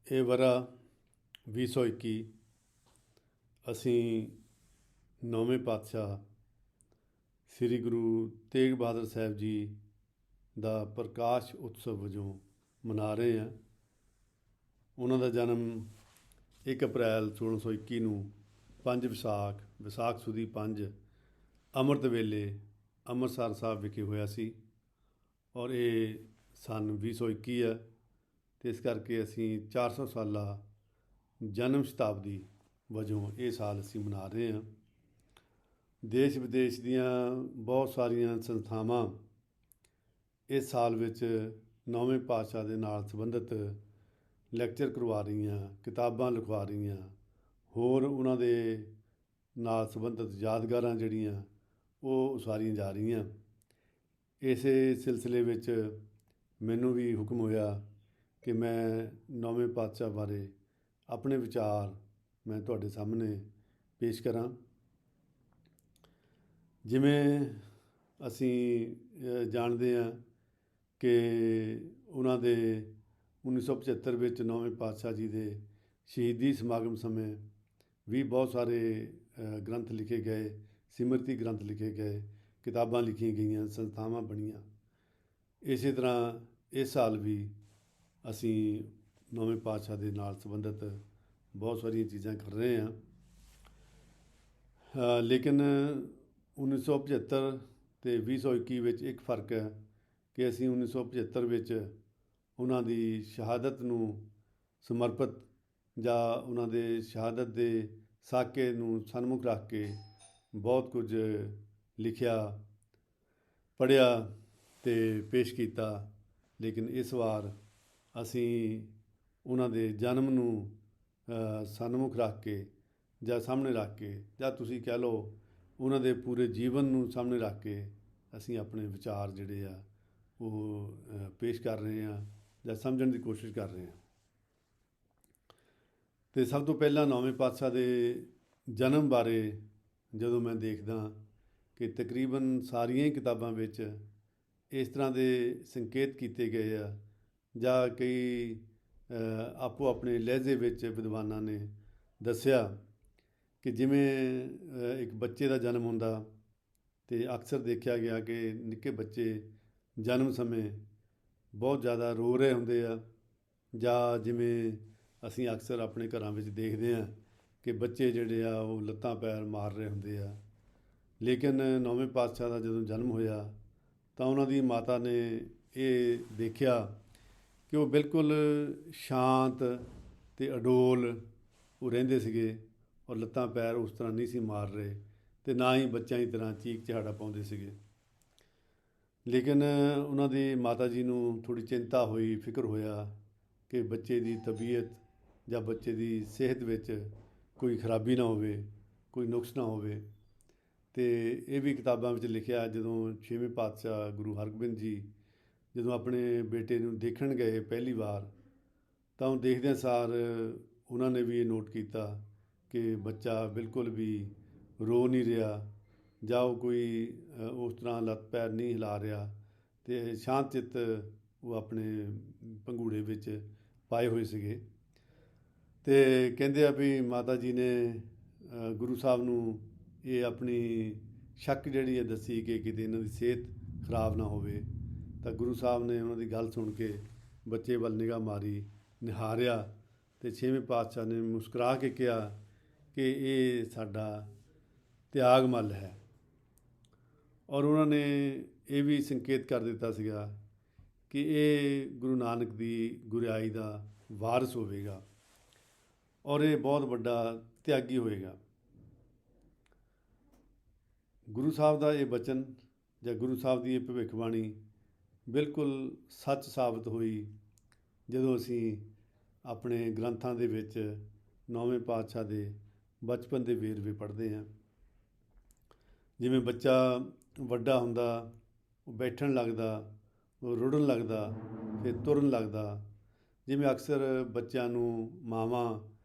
ਇਹ ਵਰ੍ਹਾ 2021 ਅਸੀਂ ਨੌਵੇਂ ਪਾਤਸ਼ਾਹ ਸ੍ਰੀ ਗੁਰੂ ਤੇਗ ਬਹਾਦਰ ਸਾਹਿਬ ਜੀ ਦਾ ਪ੍ਰਕਾਸ਼ ਉਤਸਵ ਵਜੋਂ ਮਨਾ ਰਹੇ ਹਾਂ। ਉਹਨਾਂ ਦਾ ਜਨਮ 1 ਅਪ੍ਰੈਲ 1621 ਨੂੰ 5 ਵਿਸਾਖ ਸੁਦੀ 5 ਅੰਮ੍ਰਿਤ ਵੇਲੇ ਅੰਮ੍ਰਿਤਸਰ ਸਾਹਿਬ ਵਿਖੇ ਹੋਇਆ ਸੀ ਔਰ ਇਹ ਸੰਨ 2021 ਹੈ ਅਤੇ ਇਸ ਕਰਕੇ ਅਸੀਂ 400 ਸਾਲਾ ਜਨਮ ਸ਼ਤਾਬਦੀ ਵਜੋਂ ਇਹ ਸਾਲ ਅਸੀਂ ਮਨਾ ਰਹੇ ਹਾਂ। ਦੇਸ਼ ਵਿਦੇਸ਼ ਦੀਆਂ ਬਹੁਤ ਸਾਰੀਆਂ ਸੰਸਥਾਵਾਂ ਇਸ ਸਾਲ ਵਿੱਚ ਨੌਵੇਂ ਪਾਤਸ਼ਾਹ ਦੇ ਨਾਲ ਸੰਬੰਧਿਤ ਲੈਕਚਰ ਕਰਵਾ ਰਹੀਆਂ, ਕਿਤਾਬਾਂ ਲਿਖਵਾ ਰਹੀਆਂ, ਹੋਰ ਉਹਨਾਂ ਦੇ ਨਾਲ ਸੰਬੰਧਿਤ ਯਾਦਗਾਰਾਂ ਜਿਹੜੀਆਂ ਉਹ ਉਸਾਰੀਆਂ ਜਾ ਰਹੀਆਂ। ਇਸੇ ਸਿਲਸਿਲੇ ਵਿੱਚ ਮੈਨੂੰ ਵੀ ਹੁਕਮ ਹੋਇਆ ਕਿ ਮੈਂ ਨੌਵੇਂ ਪਾਤਸ਼ਾਹ ਬਾਰੇ ਆਪਣੇ ਵਿਚਾਰ ਮੈਂ ਤੁਹਾਡੇ ਸਾਹਮਣੇ ਪੇਸ਼ ਕਰਾਂ। ਜਿਵੇਂ ਅਸੀਂ ਜਾਣਦੇ ਹਾਂ ਕਿ ਉਹਨਾਂ ਦੇ 1975 ਵਿੱਚ ਨੌਵੇਂ ਪਾਤਸ਼ਾਹ ਜੀ ਦੇ ਸ਼ਹੀਦੀ ਸਮਾਗਮ ਸਮੇਂ ਵੀ ਬਹੁਤ ਸਾਰੇ ਗ੍ਰੰਥ ਲਿਖੇ ਗਏ, ਸਿਮਰਤੀ ਗ੍ਰੰਥ ਲਿਖੇ ਗਏ, ਕਿਤਾਬਾਂ ਲਿਖੀਆਂ ਗਈਆਂ, ਸੰਸਥਾਵਾਂ ਬਣੀਆਂ। ਇਸੇ ਤਰ੍ਹਾਂ ਇਸ ਸਾਲ ਵੀ ਅਸੀਂ ਨੌਵੇਂ ਪਾਤਸ਼ਾਹ ਦੇ ਨਾਲ ਸੰਬੰਧਿਤ ਬਹੁਤ ਸਾਰੀਆਂ ਚੀਜ਼ਾਂ ਕਰ ਰਹੇ ਹਾਂ। ਲੇਕਿਨ 1975 ਅਤੇ 2021 ਵਿੱਚ ਇੱਕ ਫਰਕ ਹੈ ਕਿ ਅਸੀਂ 1975 ਵਿੱਚ ਉਹਨਾਂ ਦੀ ਸ਼ਹਾਦਤ ਨੂੰ ਸਮਰਪਿਤ ਜਾਂ ਉਹਨਾਂ ਦੇ ਸ਼ਹਾਦਤ ਦੇ ਸਾਕੇ ਨੂੰ ਸਨਮੁਖ ਰੱਖ ਕੇ ਬਹੁਤ ਕੁਝ ਲਿਖਿਆ, ਪੜ੍ਹਿਆ ਅਤੇ ਪੇਸ਼ ਕੀਤਾ। ਲੇਕਿਨ ਇਸ ਵਾਰ ਅਸੀਂ ਉਹਨਾਂ ਦੇ ਜਨਮ ਨੂੰ ਸਨਮੁਖ ਰੱਖ ਕੇ ਜਾਂ ਸਾਹਮਣੇ ਰੱਖ ਕੇ, ਜਾਂ ਤੁਸੀਂ ਕਹਿ ਲਓ ਉਹਨਾਂ ਦੇ ਪੂਰੇ ਜੀਵਨ ਨੂੰ ਸਾਹਮਣੇ ਰੱਖ ਕੇ ਅਸੀਂ ਆਪਣੇ ਵਿਚਾਰ ਜਿਹੜੇ ਆ ਉਹ ਪੇਸ਼ ਕਰ ਰਹੇ ਹਾਂ ਜਾਂ ਸਮਝਣ ਦੀ ਕੋਸ਼ਿਸ਼ ਕਰ ਰਹੇ ਹਾਂ। ਅਤੇ ਸਭ ਤੋਂ ਪਹਿਲਾਂ ਨੌਵੇਂ ਪਾਤਸ਼ਾਹ ਦੇ ਜਨਮ ਬਾਰੇ ਜਦੋਂ ਮੈਂ ਦੇਖਦਾ ਕਿ ਤਕਰੀਬਨ ਸਾਰੀਆਂ ਹੀ ਕਿਤਾਬਾਂ ਵਿੱਚ ਇਸ ਤਰ੍ਹਾਂ ਦੇ ਸੰਕੇਤ ਕੀਤੇ ਗਏ ਆ ਜਾਂ ਕਈ ਆਪੋ ਆਪਣੇ ਲਹਿਜ਼ੇ ਵਿੱਚ ਵਿਦਵਾਨਾਂ ਨੇ ਦੱਸਿਆ ਕਿ ਜਿਵੇਂ ਇੱਕ ਬੱਚੇ ਦਾ ਜਨਮ ਹੁੰਦਾ ਅਤੇ ਅਕਸਰ ਦੇਖਿਆ ਗਿਆ ਕਿ ਨਿੱਕੇ ਬੱਚੇ ਜਨਮ ਸਮੇਂ ਬਹੁਤ ਜ਼ਿਆਦਾ ਰੋ ਰਹੇ ਹੁੰਦੇ ਆ, ਜਾਂ ਜਿਵੇਂ ਅਸੀਂ ਅਕਸਰ ਆਪਣੇ ਘਰਾਂ ਵਿੱਚ ਦੇਖਦੇ ਹਾਂ ਕਿ ਬੱਚੇ ਜਿਹੜੇ ਆ ਉਹ ਲੱਤਾਂ ਪੈਰ ਮਾਰ ਰਹੇ ਹੁੰਦੇ ਆ। ਲੇਕਿਨ ਨੌਵੇਂ ਪਾਤਸ਼ਾਹ ਦਾ ਜਦੋਂ ਜਨਮ ਹੋਇਆ ਤਾਂ ਉਹਨਾਂ ਦੀ ਮਾਤਾ ਨੇ ਇਹ ਦੇਖਿਆ ਕਿ ਉਹ ਬਿਲਕੁਲ ਸ਼ਾਂਤ ਅਤੇ ਅਡੋਲ ਉਹ ਰਹਿੰਦੇ ਸੀਗੇ ਔਰ ਲੱਤਾਂ ਪੈਰ ਉਸ ਤਰ੍ਹਾਂ ਨਹੀਂ ਸੀ ਮਾਰ ਰਹੇ ਅਤੇ ਨਾ ਹੀ ਬੱਚਿਆਂ ਦੀ ਤਰ੍ਹਾਂ ਚੀਕ ਚਿਹਾੜਾ ਪਾਉਂਦੇ ਸੀਗੇ। ਲੇਕਿਨ ਉਹਨਾਂ ਦੀ ਮਾਤਾ ਜੀ ਨੂੰ ਥੋੜ੍ਹੀ ਚਿੰਤਾ ਹੋਈ, ਫਿਕਰ ਹੋਇਆ ਕਿ ਬੱਚੇ ਦੀ ਤਬੀਅਤ ਜਾਂ ਬੱਚੇ ਦੀ ਸਿਹਤ ਵਿੱਚ ਕੋਈ ਖਰਾਬੀ ਨਾ ਹੋਵੇ, ਕੋਈ ਨੁਕਸ ਨਾ ਹੋਵੇ। ਅਤੇ ਇਹ ਵੀ ਕਿਤਾਬਾਂ ਵਿੱਚ ਲਿਖਿਆ, ਜਦੋਂ 6ਵੇਂ ਪਾਤਸ਼ਾਹ ਗੁਰੂ ਹਰਗੋਬਿੰਦ ਜੀ ਜਦੋਂ ਆਪਣੇ ਬੇਟੇ ਨੂੰ ਦੇਖਣ ਗਏ ਪਹਿਲੀ ਵਾਰ ਤਾਂ ਉਹ ਦੇਖਦਿਆਂ ਸਾਰ ਉਹਨਾਂ ਨੇ ਵੀ ਇਹ ਨੋਟ ਕੀਤਾ ਕਿ ਬੱਚਾ ਬਿਲਕੁਲ ਵੀ ਰੋ ਨਹੀਂ ਰਿਹਾ ਜਾਂ ਉਹ ਕੋਈ ਉਸ ਤਰ੍ਹਾਂ ਲੱਤ ਪੈਰ ਨਹੀਂ ਹਿਲਾ ਰਿਹਾ ਅਤੇ ਸ਼ਾਂਤ ਚਿੱਤ ਉਹ ਆਪਣੇ ਪੰਘੂੜੇ ਵਿੱਚ ਪਾਏ ਹੋਏ ਸੀਗੇ। ਅਤੇ ਕਹਿੰਦੇ ਆ ਵੀ ਮਾਤਾ ਜੀ ਨੇ ਗੁਰੂ ਸਾਹਿਬ ਨੂੰ ਇਹ ਆਪਣੀ ਸ਼ੱਕ ਜਿਹੜੀ ਹੈ ਦੱਸੀ ਕਿ ਕਿਤੇ ਇਹਨਾਂ ਦੀ ਸਿਹਤ ਖਰਾਬ ਨਾ ਹੋਵੇ। ਤਾਂ ਗੁਰੂ ਸਾਹਿਬ ਨੇ ਉਹਨਾਂ ਦੀ ਗੱਲ ਸੁਣ ਕੇ ਬੱਚੇ ਵੱਲ ਨਿਗਾਹ ਮਾਰੀ, ਨਿਹਾਰਿਆ ਅਤੇ 6ਵੇਂ ਪਾਤਸ਼ਾਹ ਨੇ ਮੁਸਕਰਾ ਕੇ ਕਿਹਾ ਕਿ ਇਹ ਸਾਡਾ ਤਿਆਗ ਮੱਲ ਹੈ। ਔਰ ਉਹਨਾਂ ਨੇ ਇਹ ਵੀ ਸੰਕੇਤ ਕਰ ਦਿੱਤਾ ਸੀਗਾ ਕਿ ਇਹ ਗੁਰੂ ਨਾਨਕ ਦੀ ਗੁਰਿਆਈ ਦਾ ਵਾਰਿਸ ਹੋਵੇਗਾ ਔਰ ਇਹ ਬਹੁਤ ਵੱਡਾ ਤਿਆਗੀ ਹੋਵੇਗਾ। ਗੁਰੂ ਸਾਹਿਬ ਦਾ ਇਹ ਬਚਨ ਜਾਂ ਗੁਰੂ ਸਾਹਿਬ ਦੀ ਇਹ ਭਵਿੱਖਬਾਣੀ ਬਿਲਕੁਲ ਸੱਚ ਸਾਬਤ ਹੋਈ ਜਦੋਂ ਅਸੀਂ ਆਪਣੇ ਗ੍ਰੰਥਾਂ ਦੇ ਵਿੱਚ ਨੌਵੇਂ ਪਾਤਸ਼ਾਹ ਦੇ ਬਚਪਨ ਦੇ ਵੇਰਵੇ ਪੜ੍ਹਦੇ ਹਾਂ। ਜਿਵੇਂ ਬੱਚਾ ਵੱਡਾ ਹੁੰਦਾ, ਉਹ ਬੈਠਣ ਲੱਗਦਾ, ਉਹ ਰੁੜਨ ਲੱਗਦਾ, ਫਿਰ ਤੁਰਨ ਲੱਗਦਾ। ਜਿਵੇਂ ਅਕਸਰ ਬੱਚਿਆਂ ਨੂੰ ਮਾਵਾਂ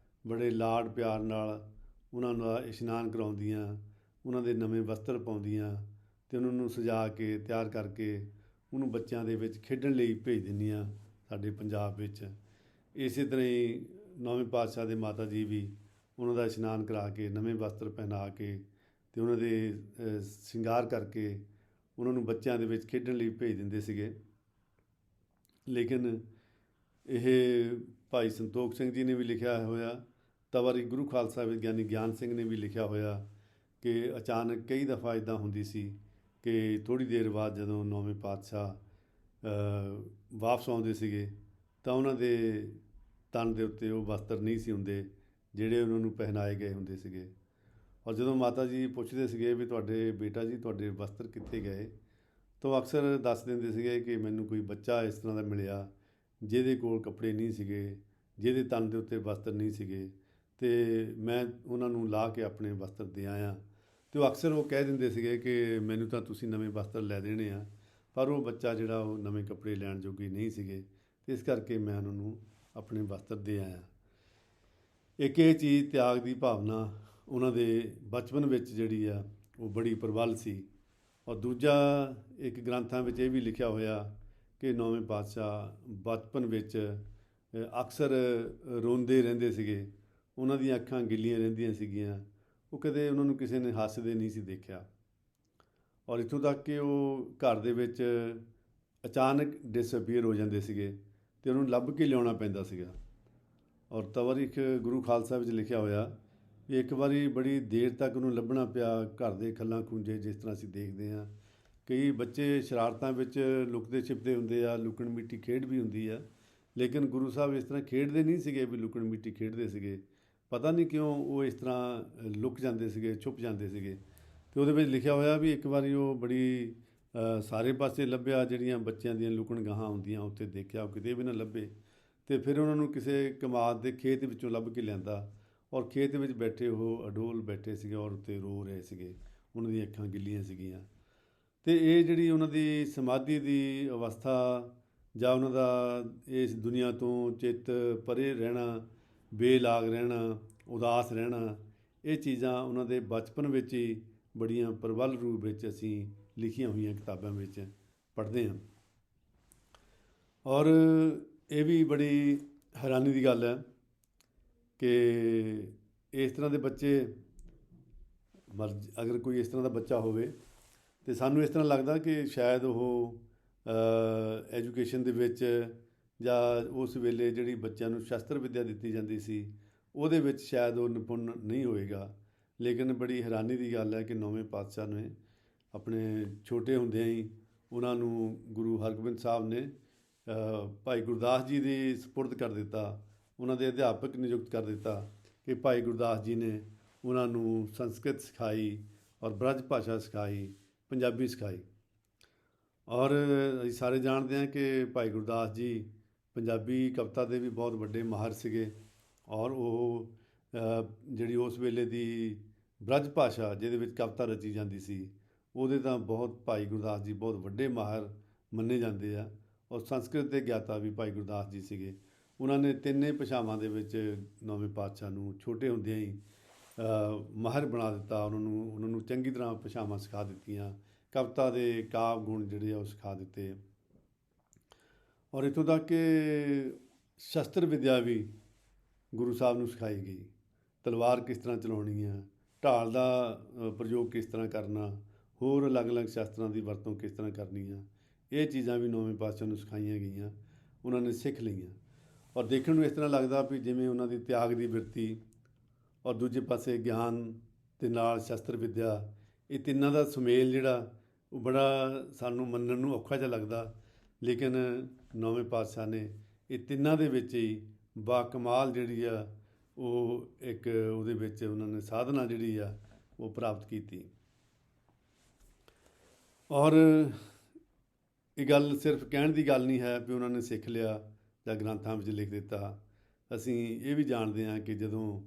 ਬੜੇ ਲਾਡ ਪਿਆਰ ਨਾਲ ਉਹਨਾਂ ਦਾ ਇਸ਼ਨਾਨ ਕਰਾਉਂਦੀਆਂ, ਉਹਨਾਂ ਦੇ ਨਵੇਂ ਵਸਤਰ ਪਾਉਂਦੀਆਂ ਅਤੇ ਉਹਨਾਂ ਨੂੰ ਸਜਾ ਕੇ ਤਿਆਰ ਕਰਕੇ ਉਹਨੂੰ ਬੱਚਿਆਂ ਦੇ ਵਿੱਚ ਖੇਡਣ ਲਈ ਭੇਜ ਦਿੰਦੀਆਂ ਸਾਡੇ ਪੰਜਾਬ ਵਿੱਚ। ਇਸੇ ਤਰ੍ਹਾਂ ਹੀ ਨੌਵੇਂ ਪਾਤਸ਼ਾਹ ਦੇ ਮਾਤਾ ਜੀ ਵੀ ਉਹਨਾਂ ਦਾ ਇਸ਼ਨਾਨ ਕਰਾ ਕੇ ਨਵੇਂ ਵਸਤਰ ਪਹਿਨਾ ਕੇ ਅਤੇ ਉਹਨਾਂ ਦੇ ਸ਼ਿੰਗਾਰ ਕਰਕੇ ਉਹਨਾਂ ਨੂੰ ਬੱਚਿਆਂ ਦੇ ਵਿੱਚ ਖੇਡਣ ਲਈ ਭੇਜ ਦਿੰਦੇ ਸੀਗੇ। ਲੇਕਿਨ ਇਹ ਭਾਈ ਸੰਤੋਖ ਸਿੰਘ ਜੀ ਨੇ ਵੀ ਲਿਖਿਆ ਹੋਇਆ, ਤਵਾਰੀ ਗੁਰੂ ਖਾਲਸਾ ਵਿਗਿਆਨੀ ਗਿਆਨ ਸਿੰਘ ਨੇ ਵੀ ਲਿਖਿਆ ਹੋਇਆ ਕਿ ਅਚਾਨਕ ਕਈ ਦਫਾ ਇੱਦਾਂ ਹੁੰਦੀ ਸੀ ਕਿ ਥੋੜ੍ਹੀ ਦੇਰ ਬਾਅਦ ਜਦੋਂ ਨੌਵੇਂ ਪਾਤਸ਼ਾਹ ਵਾਪਸ ਆਉਂਦੇ ਸੀਗੇ ਤਾਂ ਉਹਨਾਂ ਦੇ ਤਨ ਦੇ ਉੱਤੇ ਉਹ ਵਸਤਰ ਨਹੀਂ ਸੀ ਹੁੰਦੇ ਜਿਹੜੇ ਉਹਨਾਂ ਨੂੰ ਪਹਿਨਾਏ ਗਏ ਹੁੰਦੇ ਸੀਗੇ। ਔਰ ਜਦੋਂ ਮਾਤਾ ਜੀ ਪੁੱਛਦੇ ਸੀਗੇ ਵੀ ਤੁਹਾਡੇ ਬੇਟਾ ਜੀ ਤੁਹਾਡੇ ਵਸਤਰ ਕਿੱਥੇ ਗਏ, ਤਾਂ ਉਹ ਅਕਸਰ ਦੱਸ ਦਿੰਦੇ ਸੀਗੇ ਕਿ ਮੈਨੂੰ ਕੋਈ ਬੱਚਾ ਇਸ ਤਰ੍ਹਾਂ ਦਾ ਮਿਲਿਆ ਜਿਹਦੇ ਕੋਲ ਕੱਪੜੇ ਨਹੀਂ ਸੀਗੇ, ਜਿਹਦੇ ਤਨ ਦੇ ਉੱਤੇ ਵਸਤਰ ਨਹੀਂ ਸੀਗੇ, ਅਤੇ ਮੈਂ ਉਹਨਾਂ ਨੂੰ ਲਾ ਕੇ ਆਪਣੇ ਵਸਤਰ ਦੇ ਆਇਆ। ਅਤੇ ਉਹ ਅਕਸਰ ਉਹ ਕਹਿ ਦਿੰਦੇ ਸੀਗੇ ਕਿ ਮੈਨੂੰ ਤਾਂ ਤੁਸੀਂ ਨਵੇਂ ਵਸਤਰ ਲੈ ਦੇਣੇ ਆ, ਪਰ ਉਹ ਬੱਚਾ ਜਿਹੜਾ ਉਹ ਨਵੇਂ ਕੱਪੜੇ ਲੈਣ ਜੋਗੇ ਨਹੀਂ ਸੀਗੇ, ਇਸ ਕਰਕੇ ਮੈਂ ਉਹਨਾਂ ਨੂੰ ਆਪਣੇ ਵਸਤਰ ਦੇ ਆਇਆ। ਇੱਕ ਇਹ ਚੀਜ਼ ਤਿਆਗ ਦੀ ਭਾਵਨਾ ਉਹਨਾਂ ਦੇ ਬਚਪਨ ਵਿੱਚ ਜਿਹੜੀ ਆ ਉਹ ਬੜੀ ਪ੍ਰਬਲ ਸੀ। ਔਰ ਦੂਜਾ ਇੱਕ ਗ੍ਰੰਥਾਂ ਵਿੱਚ ਇਹ ਵੀ ਲਿਖਿਆ ਹੋਇਆ ਕਿ ਨੌਵੇਂ ਪਾਤਸ਼ਾਹ ਬਚਪਨ ਵਿੱਚ ਅਕਸਰ ਰੋਂਦੇ ਰਹਿੰਦੇ ਸੀਗੇ, ਉਹਨਾਂ ਦੀਆਂ ਅੱਖਾਂ ਗਿੱਲੀਆਂ ਰਹਿੰਦੀਆਂ ਸੀਗੀਆਂ, ਉਹ ਕਦੇ ਉਹਨਾਂ ਨੂੰ ਕਿਸੇ ਨੇ ਹੱਸਦੇ ਨਹੀਂ ਸੀ ਦੇਖਿਆ। ਔਰ ਇੱਥੋਂ ਤੱਕ ਕਿ ਉਹ ਘਰ ਦੇ ਵਿੱਚ ਅਚਾਨਕ ਡਿਸਅਪੀਅਰ ਹੋ ਜਾਂਦੇ ਸੀਗੇ ਅਤੇ ਉਹਨੂੰ ਲੱਭ ਕੇ ਲਿਆਉਣਾ ਪੈਂਦਾ ਸੀਗਾ। ਔਰ ਤਵਾਰੀਖ ਗੁਰੂ ਖਾਲਸਾ ਵਿੱਚ ਲਿਖਿਆ ਹੋਇਆ ਵੀ ਇੱਕ ਵਾਰੀ ਬੜੀ ਦੇਰ ਤੱਕ ਉਹਨੂੰ ਲੱਭਣਾ ਪਿਆ, ਘਰ ਦੇ ਖੱਲਾਂ ਖੂੰਜੇ ਜਿਸ ਤਰ੍ਹਾਂ ਅਸੀਂ ਦੇਖਦੇ ਹਾਂ। ਕਈ ਬੱਚੇ ਸ਼ਰਾਰਤਾਂ ਵਿੱਚ ਲੁਕਦੇ ਛਿਪਦੇ ਹੁੰਦੇ ਆ, ਲੁਕਣ ਮਿੱਟੀ ਖੇਡ ਵੀ ਹੁੰਦੀ ਆ, ਲੇਕਿਨ ਗੁਰੂ ਸਾਹਿਬ ਇਸ ਤਰ੍ਹਾਂ ਖੇਡਦੇ ਨਹੀਂ ਸੀਗੇ ਵੀ ਲੁਕਣ ਮਿੱਟੀ ਖੇਡਦੇ ਸੀਗੇ। ਪਤਾ ਨਹੀਂ ਕਿਉਂ ਉਹ ਇਸ ਤਰ੍ਹਾਂ ਲੁਕ ਜਾਂਦੇ ਸੀਗੇ, ਛੁਪ ਜਾਂਦੇ ਸੀਗੇ। ਅਤੇ ਉਹਦੇ ਵਿੱਚ ਲਿਖਿਆ ਹੋਇਆ ਵੀ ਇੱਕ ਵਾਰੀ ਉਹ ਬੜੀ ਸਾਰੇ ਪਾਸੇ ਲੱਭਿਆ, ਜਿਹੜੀਆਂ ਬੱਚਿਆਂ ਦੀਆਂ ਲੁਕਣ ਗਾਹਾਂ ਹੁੰਦੀਆਂ ਉੱਥੇ ਦੇਖਿਆ, ਉਹ ਕਿਤੇ ਵੀ ਨਾ ਲੱਭੇ। ਅਤੇ ਫਿਰ ਉਹਨਾਂ ਨੂੰ ਕਿਸੇ ਕਮਾਦ ਦੇ ਖੇਤ ਵਿੱਚੋਂ ਲੱਭ ਕੇ ਲਿਆਂਦਾ, ਔਰ ਖੇਤ ਵਿੱਚ ਬੈਠੇ ਉਹ ਅਡੋਲ ਬੈਠੇ ਸੀਗੇ ਔਰ ਉੱਤੇ ਰੋ ਰਹੇ ਸੀਗੇ, ਉਹਨਾਂ ਦੀਆਂ ਅੱਖਾਂ ਗਿੱਲੀਆਂ ਸੀਗੀਆਂ। ਅਤੇ ਇਹ ਜਿਹੜੀ ਉਹਨਾਂ ਦੀ ਸਮਾਧੀ ਦੀ ਅਵਸਥਾ ਜਾਂ ਉਹਨਾਂ ਦਾ ਇਸ ਦੁਨੀਆ ਤੋਂ ਚਿੱਤ ਪਰੇ ਰਹਿਣਾ, ਬੇਲਾਗ ਰਹਿਣਾ, ਉਦਾਸ ਰਹਿਣਾ, ਇਹ ਚੀਜ਼ਾਂ ਉਹਨਾਂ ਦੇ ਬਚਪਨ ਵਿੱਚ ਹੀ ਬੜੀਆਂ ਪ੍ਰਬਲ ਰੂਪ ਵਿੱਚ ਅਸੀਂ ਲਿਖੀਆਂ ਹੋਈਆਂ ਕਿਤਾਬਾਂ ਵਿੱਚ ਪੜ੍ਹਦੇ ਹਾਂ। ਔਰ ਇਹ ਵੀ ਬੜੀ ਹੈਰਾਨੀ ਦੀ ਗੱਲ ਹੈ ਕਿ ਇਸ ਤਰ੍ਹਾਂ ਦੇ ਬੱਚੇ ਅਗਰ ਕੋਈ ਇਸ ਤਰ੍ਹਾਂ ਦਾ ਬੱਚਾ ਹੋਵੇ ਅਤੇ ਸਾਨੂੰ ਇਸ ਤਰ੍ਹਾਂ ਲੱਗਦਾ ਕਿ ਸ਼ਾਇਦ ਉਹ ਐਜੂਕੇਸ਼ਨ ਦੇ ਵਿੱਚ ਜਾਂ ਉਸ ਵੇਲੇ ਜਿਹੜੀ ਬੱਚਿਆਂ ਨੂੰ ਸ਼ਸਤਰ ਵਿੱਦਿਆ ਦਿੱਤੀ ਜਾਂਦੀ ਸੀ ਉਹਦੇ ਵਿੱਚ ਸ਼ਾਇਦ ਉਹ ਨਿਪੁੰਨ ਨਹੀਂ ਹੋਏਗਾ। ਲੇਕਿਨ ਬੜੀ ਹੈਰਾਨੀ ਦੀ ਗੱਲ ਹੈ ਕਿ ਨੌਵੇਂ ਪਾਤਸ਼ਾਹ ਨੇ ਆਪਣੇ ਛੋਟੇ ਹੁੰਦਿਆਂ ਹੀ ਉਹਨਾਂ ਨੂੰ ਗੁਰੂ ਹਰਗੋਬਿੰਦ ਸਾਹਿਬ ਨੇ ਭਾਈ ਗੁਰਦਾਸ ਜੀ ਦੀ ਸਪੁਰਦ ਕਰ ਦਿੱਤਾ, ਉਹਨਾਂ ਦੇ ਅਧਿਆਪਕ ਨਿਯੁਕਤ ਕਰ ਦਿੱਤਾ ਕਿ ਭਾਈ ਗੁਰਦਾਸ ਜੀ ਨੇ ਉਹਨਾਂ ਨੂੰ ਸੰਸਕ੍ਰਿਤ ਸਿਖਾਈ ਔਰ ਬ੍ਰਜ ਭਾਸ਼ਾ ਸਿਖਾਈ, ਪੰਜਾਬੀ ਸਿਖਾਈ। ਔਰ ਅਸੀਂ ਸਾਰੇ ਜਾਣਦੇ ਹਾਂ ਕਿ ਭਾਈ ਗੁਰਦਾਸ ਜੀ ਪੰਜਾਬੀ ਕਵਿਤਾ ਦੇ ਵੀ ਬਹੁਤ ਵੱਡੇ ਮਾਹਰ ਸੀਗੇ। ਔਰ ਉਹ ਜਿਹੜੀ ਉਸ ਵੇਲੇ ਦੀ ਬ੍ਰਜ ਭਾਸ਼ਾ ਜਿਹਦੇ ਵਿੱਚ ਕਵਿਤਾ ਰਚੀ ਜਾਂਦੀ ਸੀ, ਉਹਦੇ ਤਾਂ ਬਹੁਤ ਭਾਈ ਗੁਰਦਾਸ ਜੀ ਬਹੁਤ ਵੱਡੇ ਮਾਹਰ ਮੰਨੇ ਜਾਂਦੇ ਆ। ਔਰ ਸੰਸਕ੍ਰਿਤ ਦੇ ਗਿਆਤਾ ਵੀ ਭਾਈ ਗੁਰਦਾਸ ਜੀ ਸੀਗੇ। ਉਹਨਾਂ ਨੇ ਤਿੰਨੇ ਭਾਸ਼ਾਵਾਂ ਦੇ ਵਿੱਚ ਨੌਵੇਂ ਪਾਤਸ਼ਾਹ ਨੂੰ ਛੋਟੇ ਹੁੰਦਿਆਂ ਹੀ ਮਾਹਰ ਬਣਾ ਦਿੱਤਾ। ਉਹਨਾਂ ਨੂੰ ਚੰਗੀ ਤਰ੍ਹਾਂ ਭਾਸ਼ਾਵਾਂ ਸਿਖਾ ਦਿੱਤੀਆਂ, ਕਵਿਤਾ ਦੇ ਕਾਵ ਗੁਣ ਜਿਹੜੇ ਆ ਉਹ ਸਿਖਾ ਦਿੱਤੇ। ਔਰ ਇੱਥੋਂ ਤੱਕ ਕਿ ਸ਼ਸਤਰ ਵਿੱਦਿਆ ਵੀ ਗੁਰੂ ਸਾਹਿਬ ਨੂੰ ਸਿਖਾਈ ਗਈ, ਤਲਵਾਰ ਕਿਸ ਤਰ੍ਹਾਂ ਚਲਾਉਣੀ ਆ, ਢਾਲ ਦਾ ਪ੍ਰਯੋਗ ਕਿਸ ਤਰ੍ਹਾਂ ਕਰਨਾ, ਹੋਰ ਅਲੱਗ-ਅਲੱਗ ਸ਼ਸਤਰਾਂ ਦੀ ਵਰਤੋਂ ਕਿਸ ਤਰ੍ਹਾਂ ਕਰਨੀ ਆ, ਇਹ ਚੀਜ਼ਾਂ ਵੀ ਨੌਵੇਂ ਪਾਤਸ਼ਾਹ ਨੂੰ ਸਿਖਾਈਆਂ ਗਈਆਂ, ਉਹਨਾਂ ਨੇ ਸਿੱਖ ਲਈਆਂ। ਔਰ ਦੇਖਣ ਨੂੰ ਇਸ ਤਰ੍ਹਾਂ ਲੱਗਦਾ ਵੀ ਜਿਵੇਂ ਉਹਨਾਂ ਦੀ ਤਿਆਗ ਦੀ ਬਿਰਤੀ ਔਰ ਦੂਜੇ ਪਾਸੇ ਗਿਆਨ ਦੇ ਨਾਲ ਸ਼ਸਤਰ ਵਿੱਦਿਆ, ਇਹ ਤਿੰਨਾਂ ਦਾ ਸੁਮੇਲ ਜਿਹੜਾ ਉਹ ਬੜਾ ਸਾਨੂੰ ਮੰਨਣ ਨੂੰ ਔਖਾ ਜਿਹਾ ਲੱਗਦਾ। ਲੇਕਿਨ ਨੌਵੇਂ ਪਾਤਸ਼ਾਹ ਨੇ ਇਹ ਤਿੰਨਾਂ ਦੇ ਵਿੱਚ ਹੀ ਬਾਕਮਾਲ ਜਿਹੜੀ ਆ ਉਹ ਇੱਕ ਉਹਦੇ ਵਿੱਚ ਉਹਨਾਂ ਨੇ ਸਾਧਨਾ ਜਿਹੜੀ ਆ ਉਹ ਪ੍ਰਾਪਤ ਕੀਤੀ। ਔਰ ਇਹ ਗੱਲ ਸਿਰਫ ਕਹਿਣ ਦੀ ਗੱਲ ਨਹੀਂ ਹੈ ਵੀ ਉਹਨਾਂ ਨੇ ਸਿੱਖ ਲਿਆ ਜਾਂ ਗ੍ਰੰਥਾਂ ਵਿੱਚ ਲਿਖ ਦਿੱਤਾ। ਅਸੀਂ ਇਹ ਵੀ ਜਾਣਦੇ ਹਾਂ ਕਿ ਜਦੋਂ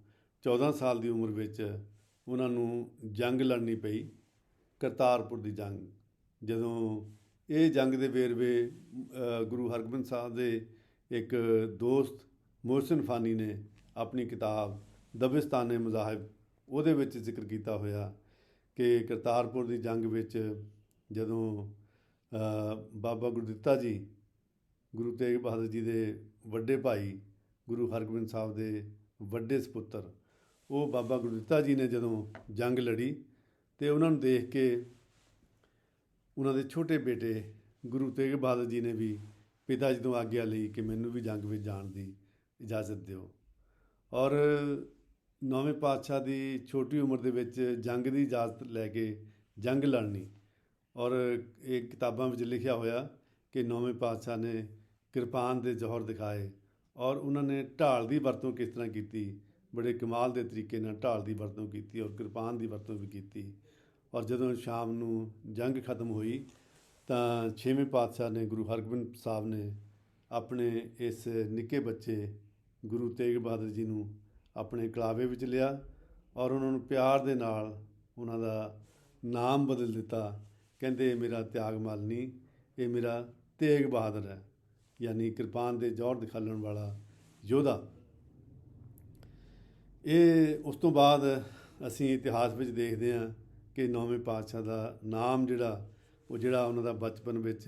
14 ਸਾਲ ਦੀ ਉਮਰ ਵਿੱਚ ਉਹਨਾਂ ਨੂੰ ਜੰਗ ਲੜਨੀ ਪਈ, ਕਰਤਾਰਪੁਰ ਦੀ ਜੰਗ। ਜਦੋਂ ਇਹ ਜੰਗ ਦੇ ਵੇਰਵੇ ਗੁਰੂ ਹਰਗੋਬਿੰਦ ਸਾਹਿਬ ਦੇ ਇੱਕ ਦੋਸਤ ਮੁਹਸਿਨ ਫਾਨੀ ਨੇ ਆਪਣੀ ਕਿਤਾਬ ਦਬਿਸਤਾਨ-ਏ ਮਜ਼ਾਹਿਬ ਉਹਦੇ ਵਿੱਚ ਜ਼ਿਕਰ ਕੀਤਾ ਹੋਇਆ ਕਿ ਕਰਤਾਰਪੁਰ ਦੀ ਜੰਗ ਵਿੱਚ ਜਦੋਂ ਬਾਬਾ ਗੁਰਦਿੱਤਾ ਜੀ, ਗੁਰੂ ਤੇਗ ਬਹਾਦਰ ਜੀ ਦੇ ਵੱਡੇ ਭਾਈ, ਗੁਰੂ ਹਰਗੋਬਿੰਦ ਸਾਹਿਬ ਦੇ ਵੱਡੇ ਸਪੁੱਤਰ, ਉਹ ਬਾਬਾ ਗੁਰਦਿੱਤਾ ਜੀ ਨੇ ਜਦੋਂ ਜੰਗ ਲੜੀ ਅਤੇ ਉਹਨਾਂ ਨੂੰ ਦੇਖ ਕੇ ਉਹਨਾਂ ਦੇ ਛੋਟੇ ਬੇਟੇ ਗੁਰੂ ਤੇਗ ਬਹਾਦਰ ਜੀ ਨੇ ਵੀ ਪਿਤਾ ਜੀ ਤੋਂ ਆਗਿਆ ਲਈ ਕਿ ਮੈਨੂੰ ਵੀ ਜੰਗ ਵਿੱਚ ਜਾਣ ਦੀ ਇਜਾਜ਼ਤ ਦਿਓ। ਔਰ 9ਵੇਂ ਪਾਤਸ਼ਾਹ ਦੀ ਛੋਟੀ ਉਮਰ ਦੇ ਵਿੱਚ ਜੰਗ ਦੀ ਇਜਾਜ਼ਤ ਲੈ ਕੇ ਜੰਗ ਲੜਨੀ। ਔਰ ਇਹ ਕਿਤਾਬਾਂ ਵਿੱਚ ਲਿਖਿਆ ਹੋਇਆ ਕਿ 9ਵੇਂ ਪਾਤਸ਼ਾਹ ਨੇ ਕਿਰਪਾਨ ਦੇ ਜੌਹਰ ਦਿਖਾਏ ਔਰ ਉਹਨਾਂ ਨੇ ਢਾਲ ਦੀ ਵਰਤੋਂ ਕਿਸ ਤਰ੍ਹਾਂ ਕੀਤੀ, ਬੜੇ ਕਮਾਲ ਦੇ ਤਰੀਕੇ ਨਾਲ ਢਾਲ ਦੀ ਵਰਤੋਂ ਕੀਤੀ ਔਰ ਕਿਰਪਾਨ ਦੀ ਵਰਤੋਂ ਵੀ ਕੀਤੀ। ਔਰ ਜਦੋਂ ਸ਼ਾਮ ਨੂੰ ਜੰਗ ਖਤਮ ਹੋਈ ਤਾਂ 6ਵੇਂ ਪਾਤਸ਼ਾਹ ਨੇ, ਗੁਰੂ ਹਰਗੋਬਿੰਦ ਸਾਹਿਬ ਨੇ, ਆਪਣੇ ਇਸ ਨਿੱਕੇ ਬੱਚੇ ਗੁਰੂ ਤੇਗ ਬਹਾਦਰ ਜੀ ਨੂੰ ਆਪਣੇ ਕਲਾਵੇ ਵਿੱਚ ਲਿਆ ਔਰ ਉਹਨਾਂ ਨੂੰ ਪਿਆਰ ਦੇ ਨਾਲ ਉਹਨਾਂ ਦਾ ਨਾਮ ਬਦਲ ਦਿੱਤਾ। ਕਹਿੰਦੇ ਇਹ ਮੇਰਾ ਤਿਆਗਮੱਲ ਨਹੀਂ, ਇਹ ਮੇਰਾ ਤੇਗ ਬਹਾਦਰ ਹੈ, ਯਾਨੀ ਕਿਰਪਾਨ ਦੇ ਜੌਹਰ ਦਿਖਾਲਣ ਵਾਲਾ ਯੋਧਾ। ਇਹ ਉਸ ਤੋਂ ਬਾਅਦ ਅਸੀਂ ਇਤਿਹਾਸ ਵਿੱਚ ਦੇਖਦੇ ਹਾਂ ਕਿ 9ਵੇਂ ਪਾਤਸ਼ਾਹ ਦਾ ਨਾਮ ਜਿਹੜਾ ਉਹਨਾਂ ਦਾ ਬਚਪਨ ਵਿੱਚ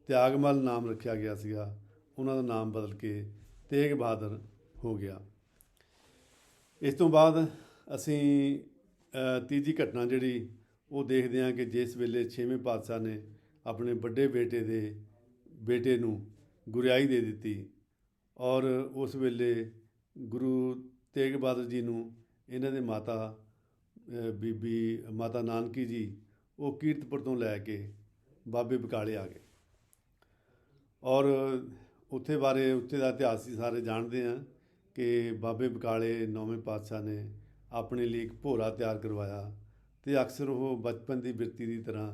ਤਿਆਗਮੱਲ ਨਾਮ ਰੱਖਿਆ ਗਿਆ ਸੀਗਾ, ਉਹਨਾਂ ਦਾ ਨਾਮ ਬਦਲ ਕੇ ਤੇਗ ਬਹਾਦਰ ਹੋ ਗਿਆ। ਇਸ ਤੋਂ ਬਾਅਦ ਅਸੀਂ ਤੀਜੀ ਘਟਨਾ ਜਿਹੜੀ ਉਹ ਦੇਖਦੇ ਹਾਂ ਕਿ ਜਿਸ ਵੇਲੇ 6ਵੇਂ ਪਾਤਸ਼ਾਹ ਨੇ ਆਪਣੇ ਵੱਡੇ ਬੇਟੇ ਨੂੰ ਗੁਰਿਆਈ ਦੇ ਦਿੱਤੀ ਔਰ ਉਸ ਵੇਲੇ ਗੁਰੂ ਤੇਗ ਬਹਾਦਰ ਜੀ ਨੂੰ ਇਹਨਾਂ ਦੇ ਮਾਤਾ ਬੀਬੀ ਮਾਤਾ ਨਾਨਕੀ ਜੀ ਉਹ ਕੀਰਤਪੁਰ ਤੋਂ ਲੈ ਕੇ ਬਾਬੇ ਬਕਾਲੇ ਆ ਗਏ। ਔਰ ਉੱਥੇ ਦਾ ਇਤਿਹਾਸ ਹੀ ਸਾਰੇ ਜਾਣਦੇ ਹਾਂ ਕਿ ਬਾਬੇ ਬਕਾਲੇ 9ਵੇਂ ਪਾਤਸ਼ਾਹ ਨੇ ਆਪਣੇ ਲਈ ਇੱਕ ਭੋਰਾ ਤਿਆਰ ਕਰਵਾਇਆ ਅਤੇ ਅਕਸਰ ਉਹ ਬਚਪਨ ਦੀ ਬਿਰਤੀ ਦੀ ਤਰ੍ਹਾਂ